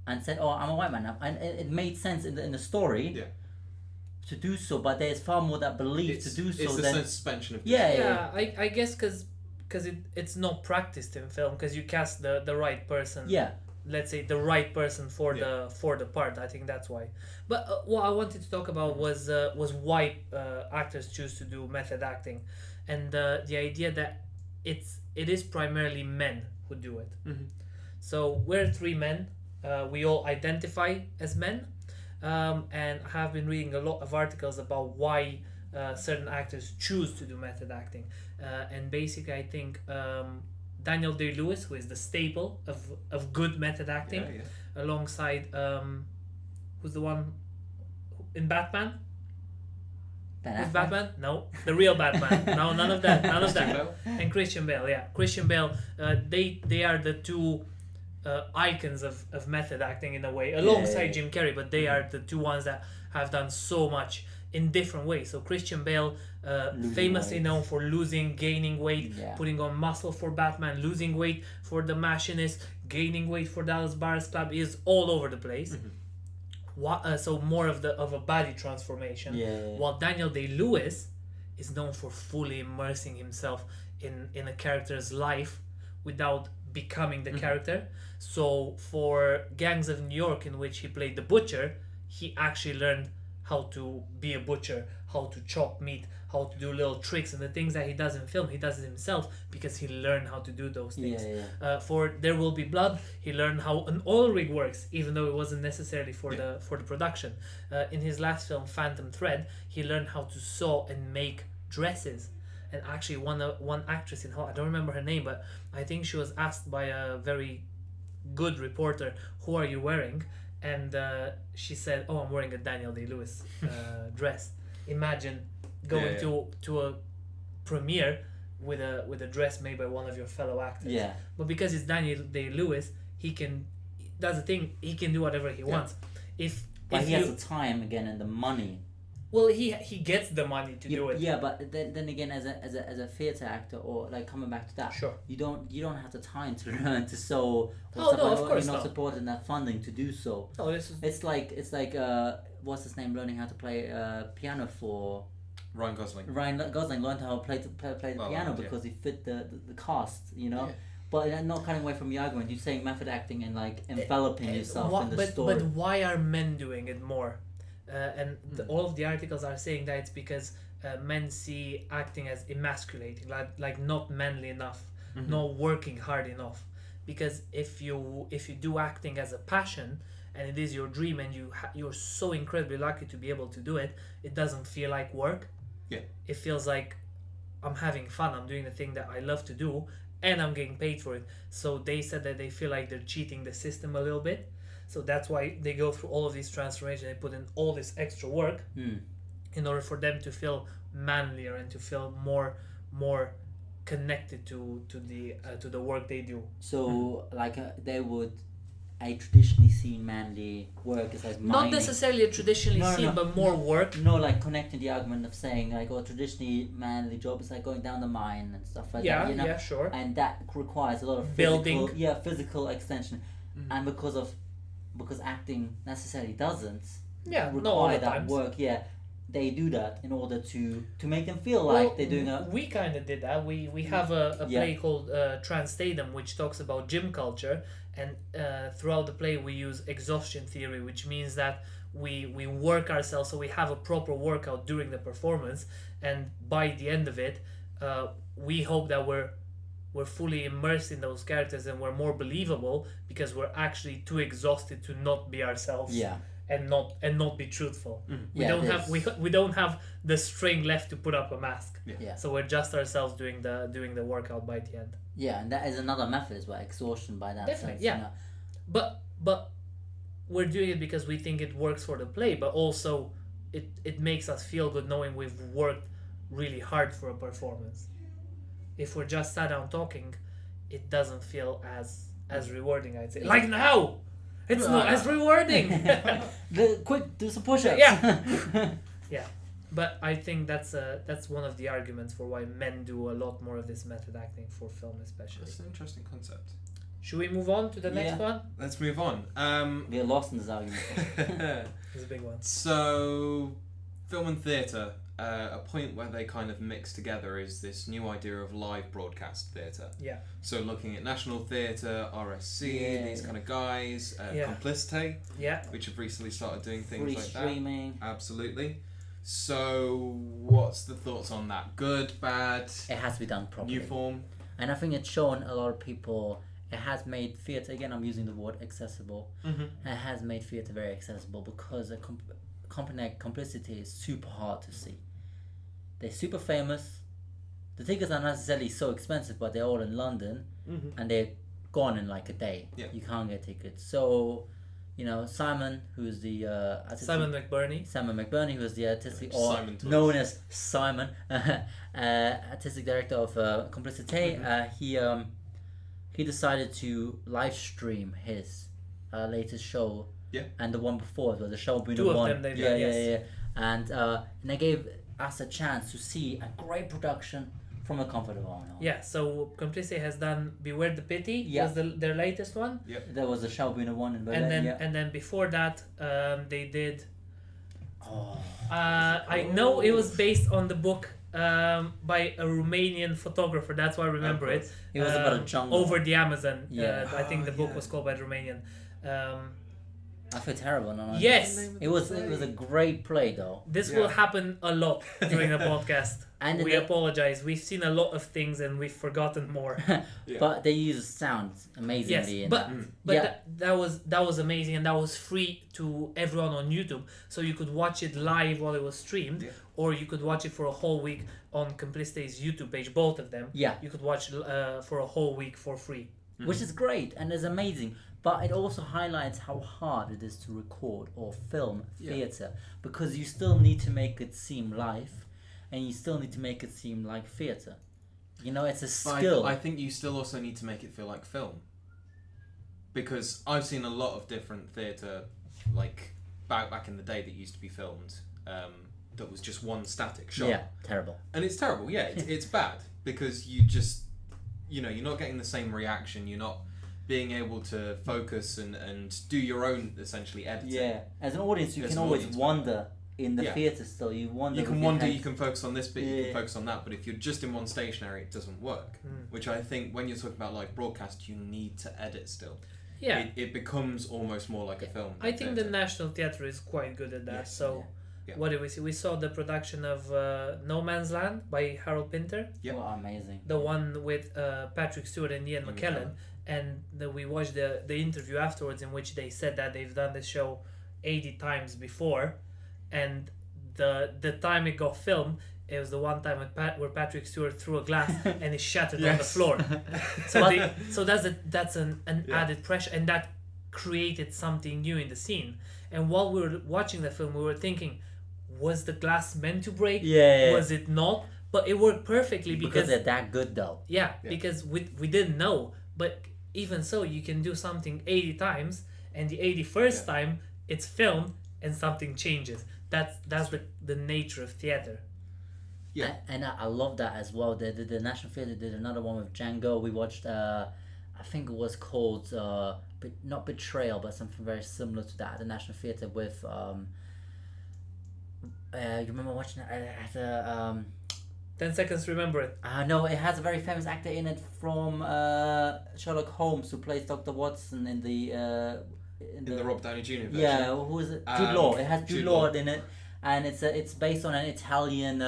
and said, "Oh, I'm a white man now," and it made sense in the story. Yeah. To do so, but there's far more that belief to do so. It's the than suspension of Yeah, I guess because it's not practiced in film, because you cast the right person. Yeah. Let's say the right person for the part. I think that's why. But what I wanted to talk about was why actors choose to do method acting, and the idea that it is primarily men who do it. Mm-hmm. So we're three men. We all identify as men. And I have been reading a lot of articles about why certain actors choose to do method acting. And basically, I think Daniel Day-Lewis, who is the staple of good method acting, alongside who's the one in Batman? Who's Batman? No, the real Batman. No, none of that. None of that. And Christian Bale, yeah. Christian Bale, they are the two icons of method acting in a way, alongside Jim Carrey, but they are the two ones that have done so much in different ways. So Christian Bale, famously known for gaining weight, putting on muscle for Batman, losing weight for The Machinist, gaining weight for Dallas Buyers Club, is all over the place. So more of a body transformation. While Daniel Day-Lewis is known for fully immersing himself in a character's life without becoming the character. So for Gangs of New York, in which he played the butcher, he actually learned how to be a butcher, how to chop meat, how to do little tricks, and the things that he does in film, he does it himself because he learned how to do those things. For There Will Be Blood, he learned how an oil rig works, even though it wasn't necessarily for the production. In his last film, Phantom Thread, he learned how to sew and make dresses. And actually, one actress in Hollywood, I don't remember her name, but I think she was asked by a very good reporter, "Who are you wearing?" And she said, "Oh, I'm wearing a Daniel Day-Lewis dress." Imagine going to a premiere with a dress made by one of your fellow actors. But because it's Daniel Day-Lewis, that's the thing, he can do whatever he wants. But he has the time again and the money. Well, he gets the money to do it. Yeah, but then again, as a theatre actor, or like coming back to that, you don't have the time to learn to sew. Of course you're not not. supporting that funding to do so. No, this is... It's like what's his name, learning how to play piano for Ryan Gosling. Ryan Gosling learned how to play the piano because he fit the cast, you know. But not cutting away from your argument, you're saying method acting and like enveloping yourself in the story. But why are men doing it more? All of the articles are saying that it's because men see acting as emasculating, like not manly enough, not working hard enough. Because if you do acting as a passion and it is your dream and you're so incredibly lucky to be able to do it, it doesn't feel like work. It feels like I'm having fun. I'm doing the thing that I love to do, and I'm getting paid for it. So they said that they feel like they're cheating the system a little bit. So that's why they go through all of these transformations. They put in all this extra work in order for them to feel manlier and to feel more connected to the work they do. So they would a traditionally seen manly work is like mining. Not necessarily a traditionally seen, but more work. No, like connecting the argument of saying like, traditionally manly job is like going down the mine and stuff like that. You know? Yeah, sure. And that requires a lot of building. Physical extension, and because acting necessarily doesn't all require the that times. work. They do that in order to make them feel like they're doing a... We kind of did that. We have a play called Transtadum, which talks about gym culture, and throughout the play we use exhaustion theory, which means that we work ourselves, so we have a proper workout during the performance, and by the end of it we hope that we're fully immersed in those characters and we're more believable because we're actually too exhausted to not be ourselves. and not be truthful. We Yeah, don't it have is. we don't have the string left to put up a mask. Yeah. So we're just ourselves doing the workout by the end. Yeah, and that is another method as well, exhaustion by that Definitely, sense. yeah. You know? But we're doing it because we think it works for the play, but also it makes us feel good knowing we've worked really hard for a performance. If we're just sat down talking, it doesn't feel as rewarding, I'd say. Like now, it's not as rewarding. Quick, do some push-ups. Yeah. Yeah, but I think that's one of the arguments for why men do a lot more of this method acting for film, especially. That's an interesting concept. Should we move on to the next Yeah. one? Let's move on. We're lost in this argument. It's a big one. So, film and theatre, a point where they kind of mix together is this new idea of live broadcast theatre. Yeah. So looking at National Theatre, RSC, Yeah. these kind of guys, Yeah. Complicité, Yeah. which have recently started doing things Free like streaming. that. Absolutely. So, what's the thoughts on that? Good, bad, It has to be done properly. new form? And I think it's shown a lot of people. It has made theatre, again, I'm using the word accessible. Mm-hmm. It has made theatre very accessible because a company like Complicity is super hard to see. They're super famous. The tickets are not necessarily so expensive, but they're all in London Mm-hmm. and they're gone in like a day. Yeah. You can't get tickets. So, Simon, who's the Simon McBurney. Simon McBurney, who's the artistic, or Simon Toys. known as Simon, artistic director of Complicité, he decided to live stream his latest show. Yeah. And the one before as well, the show Bruno Two of one. them they've yeah, done, yeah, yes. yeah. And they gave us a chance to see a great production from the comfort of our own home. Yeah, so Complicity has done Beware the Pity, Yeah. was their latest one. There was the show Bruno one in Berlin. And then before that, they did. Oh. I know it was based on the book by a Romanian photographer. That's why I remember it. It was about a jungle. Over the Amazon. Yeah. I think the book yeah. was called by the Romanian. I feel terrible. No, no. Yes, It was a great play though. this Yeah. will happen a lot during the podcast. And we the- apologize. We've seen a lot of things and we've forgotten more. Yeah. But they use sound Yes, amazingly in but that. but Yeah. that was amazing, and that was free to everyone on YouTube. So you could watch it live while it was streamed, Yeah. or you could watch it for a whole week on Complicity's YouTube page. Both of them. Yeah. You could watch for a whole week for free. Which is great and is amazing. But it also highlights how hard it is to record or film Yeah. theatre because you still need to make it seem live and you still need to make it seem like theatre. It's a But skill. I think you still also need to make it feel like film. Because I've seen a lot of different theatre, like back in the day that used to be filmed, that was just one static shot. Yeah, terrible. And it's terrible, yeah, it's bad. Because you just, you're not getting the same reaction, you're not being able to focus and do your own, essentially, editing. Yeah, as an audience, you As can an always audience wonder in the Yeah. theatre still. You wonder. You can with your wonder, head. you can focus on this bit, you Yeah. can focus on that, but if you're just in one stationary, it doesn't work. Which I think when you're talking about live broadcast, you need to edit still. Yeah, It becomes almost more like a film. I think the theatre. National Theatre is quite good at that. Yes. So. Yeah. What did we see? We saw the production of No Man's Land by Harold Pinter, Yeah. Oh, amazing. the one with Patrick Stewart and Ian Ian McKellen, and then we watched the interview afterwards in which they said that they've done this show 80 times before, and the time it got filmed, it was the one time where Patrick Stewart threw a glass and it shattered on the Yes. floor. So that's an Yeah. added pressure, and that created something new in the scene. And while we were watching the film, we were thinking, was the glass meant to break? Yeah. Was it not? But it worked perfectly Because they're that good though. yeah, Yeah. because we didn't know. But even so, you can do something 80 times, and the 81st Yeah. time it's filmed and something changes. That's the nature of theater. Yeah. And I love that as well. The National Theatre did another one with Django. We watched, I think it was called, not Betrayal, but something very similar to that at the National Theatre with, you remember watching it at the, 10 seconds to remember it. no, it has a very famous actor in it from Sherlock Holmes who plays Dr. Watson in the... In the Robert Downey Jr. version. Yeah, who is it? Jude Law. It has Jude Jude Law Law. in it, and it's based on an Italian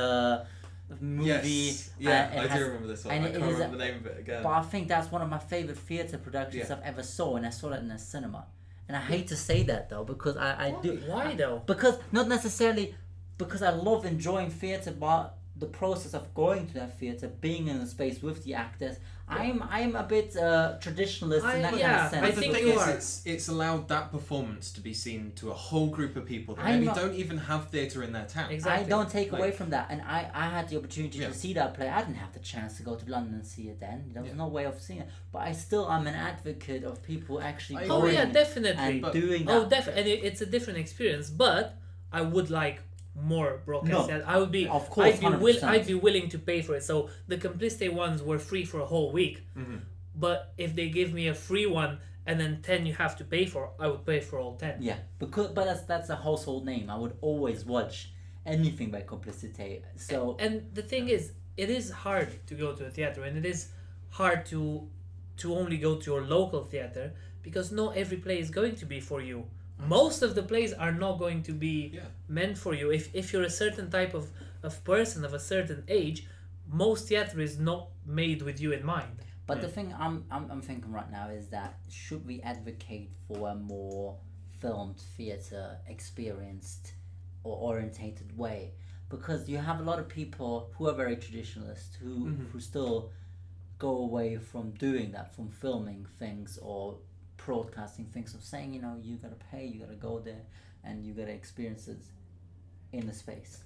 movie. Yes. Yeah, it I has- do remember this one. and I it can't is remember the name of it again. But I think that's one of my favorite theatre productions Yeah. I've ever saw, and I saw that in a cinema. And I hate to say that though, because I do. Why though? Because not necessarily because I love enjoying theatre, but the process of going to that theatre, being in the space with the actors, I'm a bit traditionalist in that kind of sense. I But the think thing you is, are. it's allowed that performance to be seen to a whole group of people that I'm maybe not- don't even have theatre in their town. Exactly. I don't take Like- away from that, and I had the opportunity Yeah. to see that play. I didn't have the chance to go to London and see it then. There was Yeah. no way of seeing it. But I'm an advocate of people actually I Oh going yeah, definitely. and But- doing that. Oh, definitely. And it's a different experience, but I would like more broadcast. No, I would be, of course, I'd be 100%. I'd be willing to pay for it. So the Complicity ones were free for a whole week, but if they give me a free one and then 10 you have to pay for, I would pay for all 10. Yeah, but that's a household name. I would always watch anything by Complicité. So And the thing is, it is hard to go to a theater, and it is hard to only go to your local theater because not every play is going to be for you. Most of the plays are not going to be Yeah. meant for you. If you're a certain type of person of a certain age, most theater is not made with you in mind. But the thing I'm thinking right now is that should we advocate for a more filmed theatre experienced or orientated way? Because you have a lot of people who are very traditionalist who still go away from doing that, from filming things or broadcasting things, of saying, you gotta pay, you gotta go there, and you gotta experience it in the space.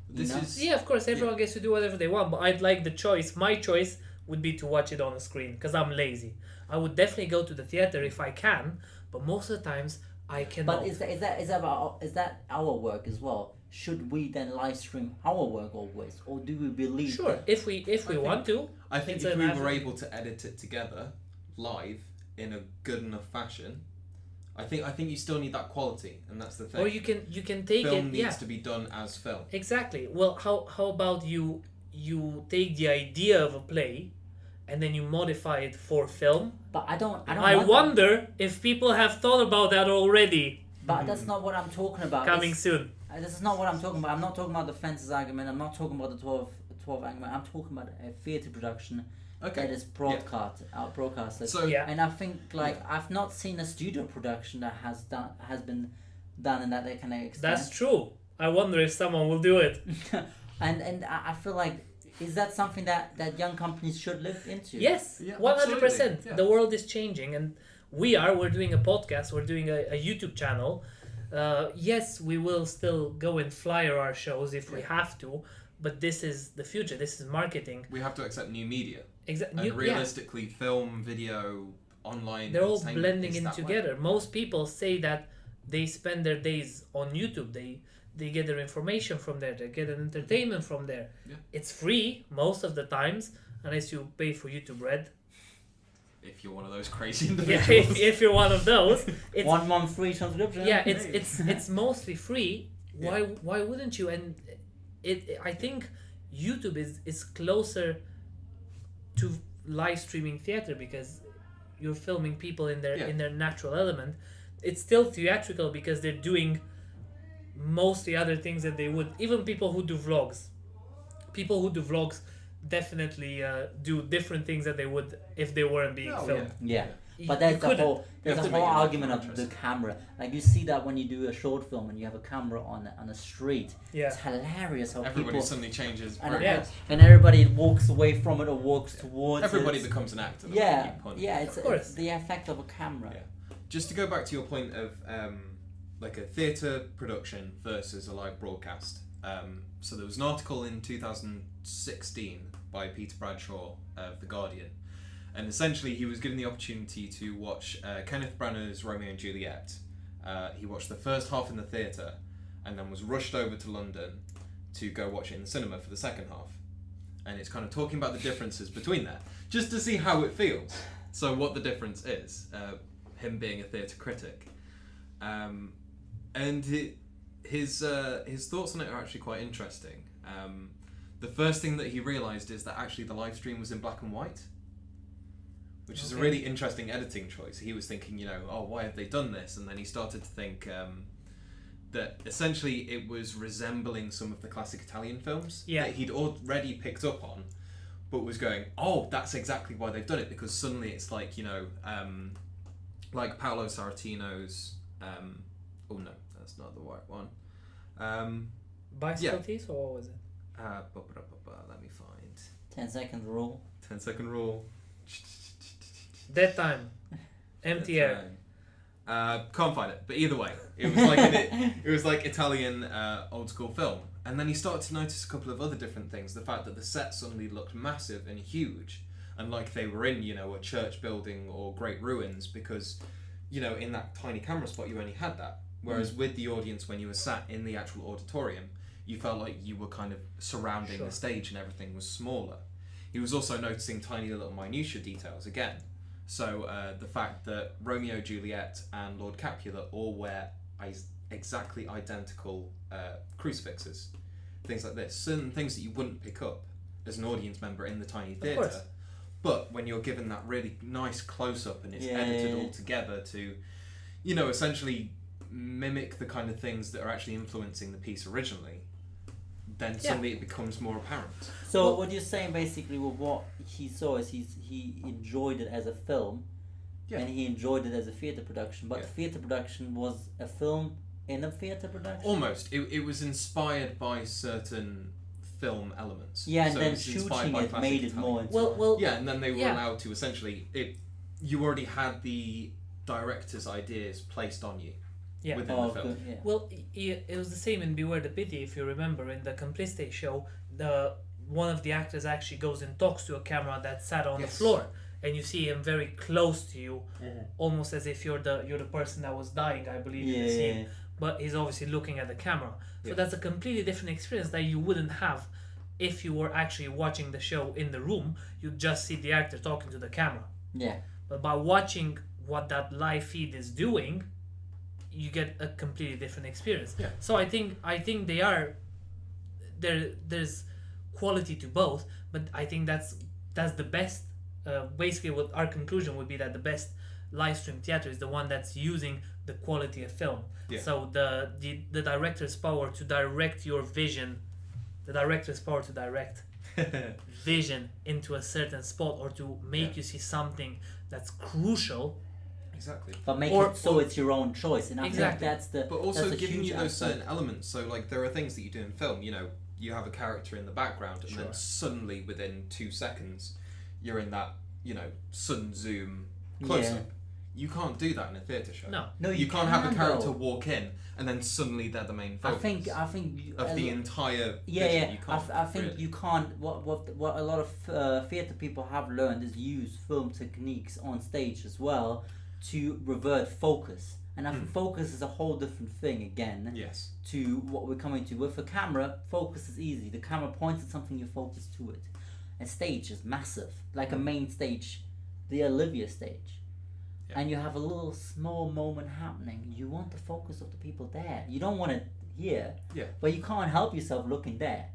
This know? is Yeah, of course, everyone gets to do whatever they want, but I'd like the choice. My choice would be to watch it on a screen because I'm lazy. I would definitely go to the theater if I can, but most of the times I cannot. But is that our work as well? Should we then live stream our work always, or do we believe? Sure, that- if we want to. I think It's if an we were avenue. able to edit it together live in a good enough fashion, I think you still need that quality, and that's the thing. Or you can take film it. needs Yeah, to be done as film. exactly. Well, how about you take the idea of a play, and then you modify it for film? But I don't. I want that. wonder if people have thought about that already. But that's not what I'm talking about. Coming It's- soon. This is not what I'm talking about. I'm not talking about the fences argument. I'm not talking about the 12 argument. I'm talking about a theatre production Okay. that is broadcasted. So Yeah. And I think I've not seen a studio production that has been done in that kind of extent. That's true. I wonder if someone will do it. and I feel like, is that something that young companies should look into? Yes, Yeah, 100%. absolutely, yeah. The world is changing, and we're doing a podcast, we're doing a YouTube channel. Yes, we will still go and flyer our shows if we have to, but this is the future. This is marketing. we have to accept new media, Exactly. and realistically, film, video, online. They're all entertainment blending is in that way. together. Most people say that they spend their days on YouTube. They get their information from there. They get an entertainment from there. Yeah. It's free most of the times, unless you pay for YouTube Red. If you're one of those crazy Yeah, individuals. if you're one of those, it's 1 month free subscription. yeah, Hey. it's mostly free. Why wouldn't you? And I think YouTube is closer to live streaming theater because you're filming people in their natural element. It's still theatrical because they're doing mostly other things that they would. Even people who do vlogs, definitely do different things that they would if they weren't being Oh, filmed. Yeah. You- But you there's couldn't. a whole have to make it argument more of the interesting. camera. Like you see that when you do a short film and you have a camera on a street. Yeah. It's hilarious how Everybody people suddenly changes. and, Yeah. and everybody walks away from it or walks towards Everybody it. becomes an actor. that's what Yeah, I keep pointing yeah, out. it's, Of course. it's the effect of a camera. Yeah. Just to go back to your point of like a theatre production versus a live broadcast. So there was an article in 2016 by Peter Bradshaw of The Guardian, and essentially he was given the opportunity to watch Kenneth Branagh's Romeo and Juliet. He watched the first half in the theatre and then was rushed over to London to go watch it in the cinema for the second half. And it's kind of talking about the differences between that, just to see how it feels. So what the difference is, him being a theatre critic. And his thoughts on it are actually quite interesting. The first thing that he realised is that actually the live stream was in black and white, which is a really interesting editing choice. He was thinking, why have they done this? And then he started to think that essentially it was resembling some of the classic Italian films that he'd already picked up on, but was going, oh, that's exactly why they've done it, because suddenly it's like, like Paolo Sorrentino's. Oh no, that's not the right one. Bicycle Teeth, or what was it? Let me find 10-second rule. 10-second rule. That time. Empty air. Can't find it, but either way, it was like Italian old school film. And then you started to notice a couple of other different things. The fact that the set suddenly looked massive and huge, and like they were in, a church building or great ruins, because, in that tiny camera spot you only had that. Whereas with the audience, when you were sat in the actual auditorium, you felt like you were kind of surrounding the stage and everything was smaller. He was also noticing tiny little minutiae details again. So the fact that Romeo, Juliet and Lord Capulet all wear exactly identical crucifixes, things like this, certain things that you wouldn't pick up as an audience member in the tiny theatre, but when you're given that really nice close-up and it's edited all together to, essentially mimic the kind of things that are actually influencing the piece originally, then suddenly it becomes more apparent. So what you're saying basically with what he saw is he enjoyed it as a film, and he enjoyed it as a theatre production, but the theatre production was a film in a theatre production? Almost. It was inspired by certain film elements. Yeah, and so then shooting it made it more into and then they were allowed to essentially... You already had the director's ideas placed on you within the film. Good, yeah. Well, it was the same in Beware the Pity, if you remember. In the Complicite show, one of the actors actually goes and talks to a camera that sat on the floor, and you see him very close to you, almost as if you're the person that was dying, I believe, in the scene. But he's obviously looking at the camera. So that's a completely different experience that you wouldn't have if you were actually watching the show in the room. You'd just see the actor talking to the camera. Yeah. But by watching what that live feed is doing, you get a completely different experience. Yeah. So I think they are there's quality to both, but I think that's the best. Basically, what our conclusion would be that the best live stream theater is the one that's using the quality of film. Yeah. So the director's power to direct your vision, the director's power to direct vision into a certain spot, or to make you see something that's crucial. Exactly. But make it so it's your own choice, and I think that's the. But also that's giving you those aspect. certain elements. So like there are things that you do in film. You have a character in the background, and then suddenly within 2 seconds, you're in that sudden zoom close up. You can't do that in a theatre show. No, you can't have a character walk in and then suddenly they're the main focus. I think of the entire vision. Yeah. You can't, I think you can't. What a lot of theatre people have learned is use film techniques on stage as well to revert focus. And I think focus is a whole different thing again. Yes. To what we're coming to. With a camera, focus is easy. The camera points at something, you focus to it. A stage is massive, like a main stage, the Olivia stage. Yeah. And you have a little small moment happening. You want the focus of the people there. You don't want it here, but you can't help yourself looking there.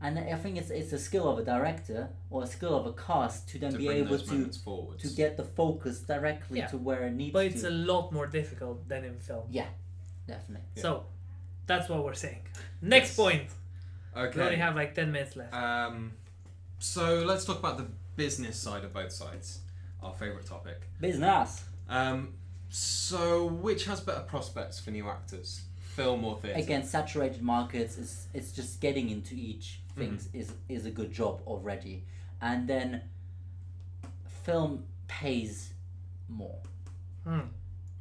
And I think it's a skill of a director or a skill of a cast to then be able to get the focus directly to where it needs to. But it's a lot more difficult than in film. Yeah, definitely. Yeah. So, that's what we're saying. Next point. Okay. We only have like 10 minutes left. So let's talk about the business side of both sides. Our favourite topic. Business. So which has better prospects for new actors? Film or theatre? Again, saturated markets, it's just getting into each thing is a good job already. And then film pays more.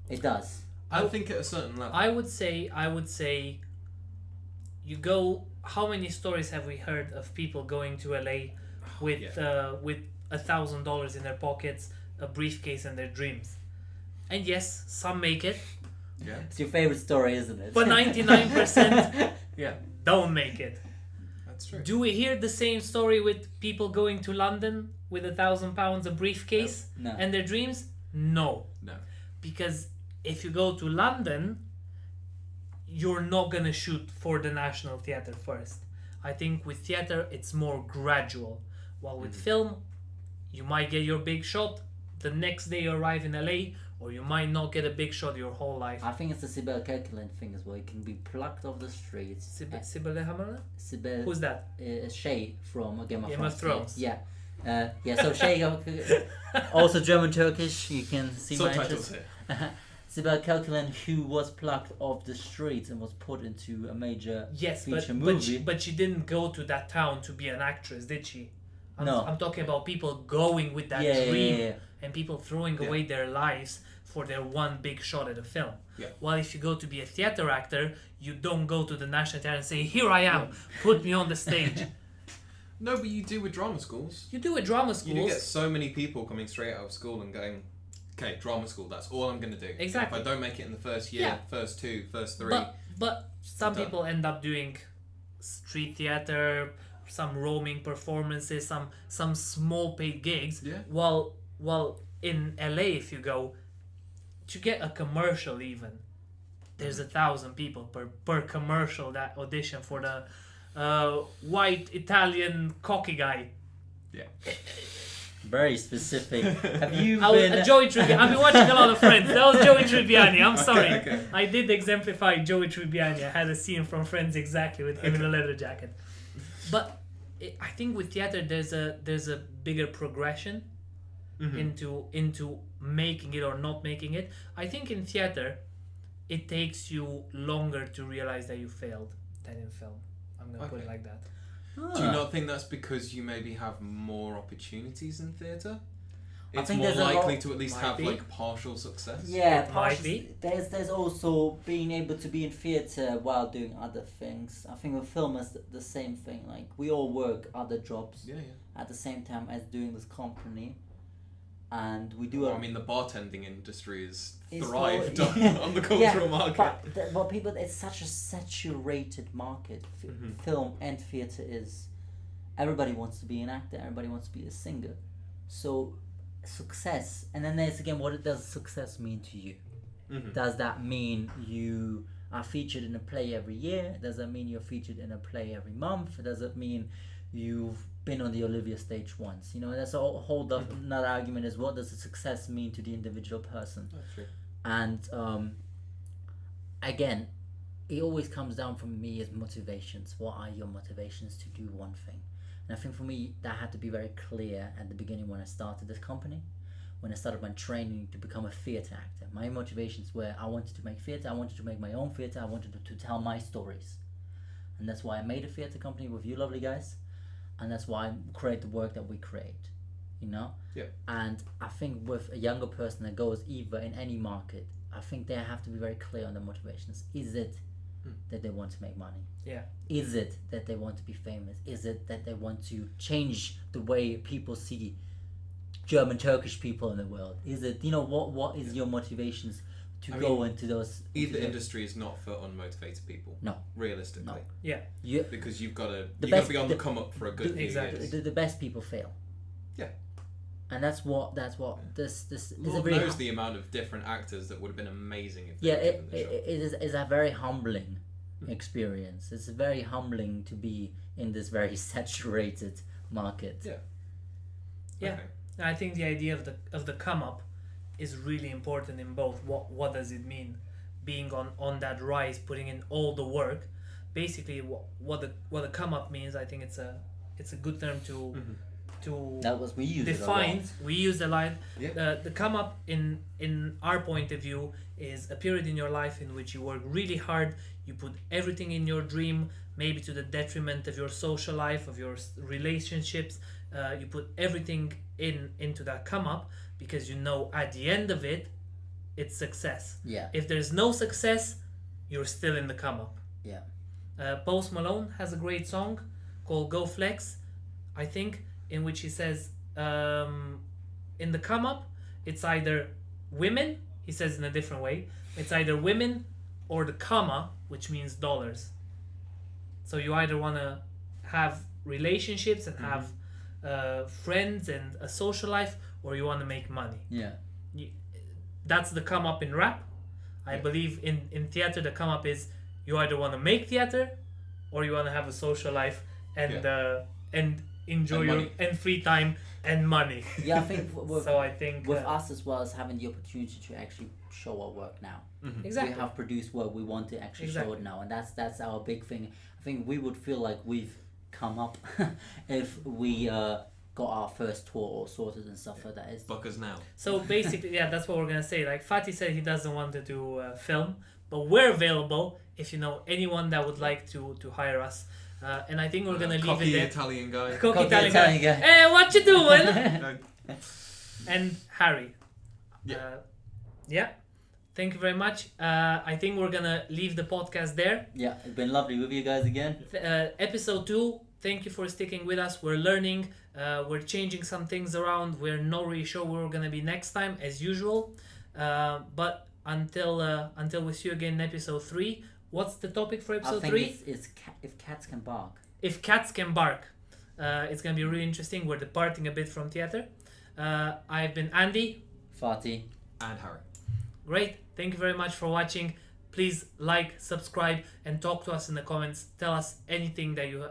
It does. I think at a certain level. I would say you go, how many stories have we heard of people going to LA with $1,000 in their pockets, a briefcase, and their dreams? And yes, some make it. Yeah. It's your favorite story, isn't it? But 99% don't make it. That's true. Do we hear the same story with people going to London with £1,000, a briefcase, and their dreams? No. Because if you go to London, you're not going to shoot for the National Theatre first. I think with theatre, it's more gradual. While with film, you might get your big shot the next day you arrive in LA, or you might not get a big shot your whole life. I think it's the Sibel Kirkland thing as well. You can be plucked off the streets. Sibel Hammerland? Sibel. Who's that? Shay from Game of Thrones. Yeah. So Shay, also German Turkish. You can see my Subtitles interest. here. It's about Kelkilan who was plucked off the streets and was put into a major Yes, feature but movie. but she didn't go to that town to be an actress, did she? No. I'm talking about people going with that dream and people throwing away their lives for their one big shot at a film. Yeah. While if you go to be a theater actor, you don't go to the National Theatre and say, "Here I am, put me on the stage." No, but you do with drama schools. You do a drama You schools. do get so many people coming straight out of school and going, okay, drama school, that's all I'm going to do. Exactly. If I don't make it in the first year, Yeah. first two, first three. But some done. people end up doing street theater, some roaming performances, some small paid gigs. Yeah. While in LA, if you go to get a commercial, even there's 1,000 people per commercial that audition for the white Italian cocky guy. Yeah. Very specific. Have you been? Joey Tribbiani. I've been watching a lot of Friends. That was Joey Tribbiani. I'm sorry. Okay. I did exemplify Joey Tribbiani. I had a scene from Friends exactly with him in a leather jacket. But I think with theater there's a bigger progression into making it or not making it. I think in theater it takes you longer to realize that you failed than in film. I'm gonna put it like that. Do you not think that's because you maybe have more opportunities in theatre? I It's think more there's a likely lot- to at least Might have be. like partial success. Yeah, It might be. There's also being able to be in theatre while doing other things. I think with film is the same thing. Like we all work other jobs Yeah, at the same time as doing this company, and we do. Well, I mean, the bartending industry is It's thrived all- on the cultural market. But people, it's such a saturated market. Film and theatre is. Everybody wants to be an actor. Everybody wants to be a singer. So, success. And then there's again, what does success mean to you? Does that mean you are featured in a play every year? Does that mean you're featured in a play every month? Does it mean you've been on the Olivia stage once? You know, that's a whole another argument is what does the success mean to the individual person? That's true. And again, it always comes down from me as motivations. What are your motivations to do one thing? And I think for me, that had to be very clear at the beginning when I started this company. When I started my training to become a theatre actor, my motivations were I wanted to make theatre, I wanted to make my own theatre, I wanted to tell my stories. And that's why I made a theatre company with you lovely guys. And that's why I create the work that we create, you know? Yeah. And I think with a younger person that goes either in any market, I think they have to be very clear on their motivations. Is it that they want to make money? Yeah. Is it that they want to be famous? Is it that they want to change the way people see German Turkish people in the world? Is it, you know, what is your motivations to go into those? Either industry is not for unmotivated people. No. Realistically. No. Yeah. Because you've got to best- be on the come up for a good few Exactly. years. The best people fail. Yeah. And that's what this is a Lord really knows the amount of different actors that would have been amazing if they yeah were given the shot. it is a very humbling experience. It's very humbling to be in this very saturated market. Yeah. Yeah. Okay. And I think the idea of the come up is really important in both. What does it mean being on that rise, putting in all the work? Basically what the come up means, I think it's a good term to That was we used define. it We use the line. Yeah. The come up in our point of view is a period in your life in which you work really hard, you put everything in your dream, maybe to the detriment of your social life, of your relationships. You put everything into that come up because you know at the end of it, it's success. Yeah. If there's no success, you're still in the come up. Yeah. Post Malone has a great song called Go Flex, I think, in which he says, in the come up, it's either women, he says in a different way, it's either women or the comma, which means dollars. So you either want to have relationships and have friends and a social life, or you want to make money. Yeah. That's the come up in rap. I believe in theater, the come up is you either want to make theater or you want to have a social life and enjoy And your money. and free time and money. Yeah, I think with, So I think with us as well as having the opportunity to actually show our work now. exactly. We have produced work, we want to actually show Exactly. it now, and that's our big thing. I think we would feel like we've come up if we got our first tour all sorted and stuff like that. It's, Book us now. So basically, yeah, that's what we're gonna say. Like Fatih said, he doesn't want to do film, but we're available if you know anyone that would like to hire us. And I think we're gonna leave Cocky it there. Italian guy. Cocky Cocky Italian guy. Italian guy. Hey, what you doing? No, And Harry. Yeah. Yeah. Thank you very much. I think we're gonna leave the podcast there. yeah, it's been lovely with you guys again. Episode 2. Thank you for sticking with us. We're learning. We're changing some things around. We're not really sure where we're gonna be next time, as usual. But until we see you again in episode 3. What's the topic for I episode think 3? it's if cats can bark. If cats can bark. It's gonna be really interesting. We're departing a bit from theater. I've been Andy. Fatih. and Harry. Great. Thank you very much for watching. Please like, subscribe, and talk to us in the comments. Tell us anything that you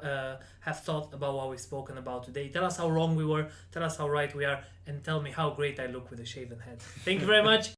have thought about what we've spoken about today. Tell us how wrong we were. Tell us how right we are. And tell me how great I look with a shaven head. Thank you very much.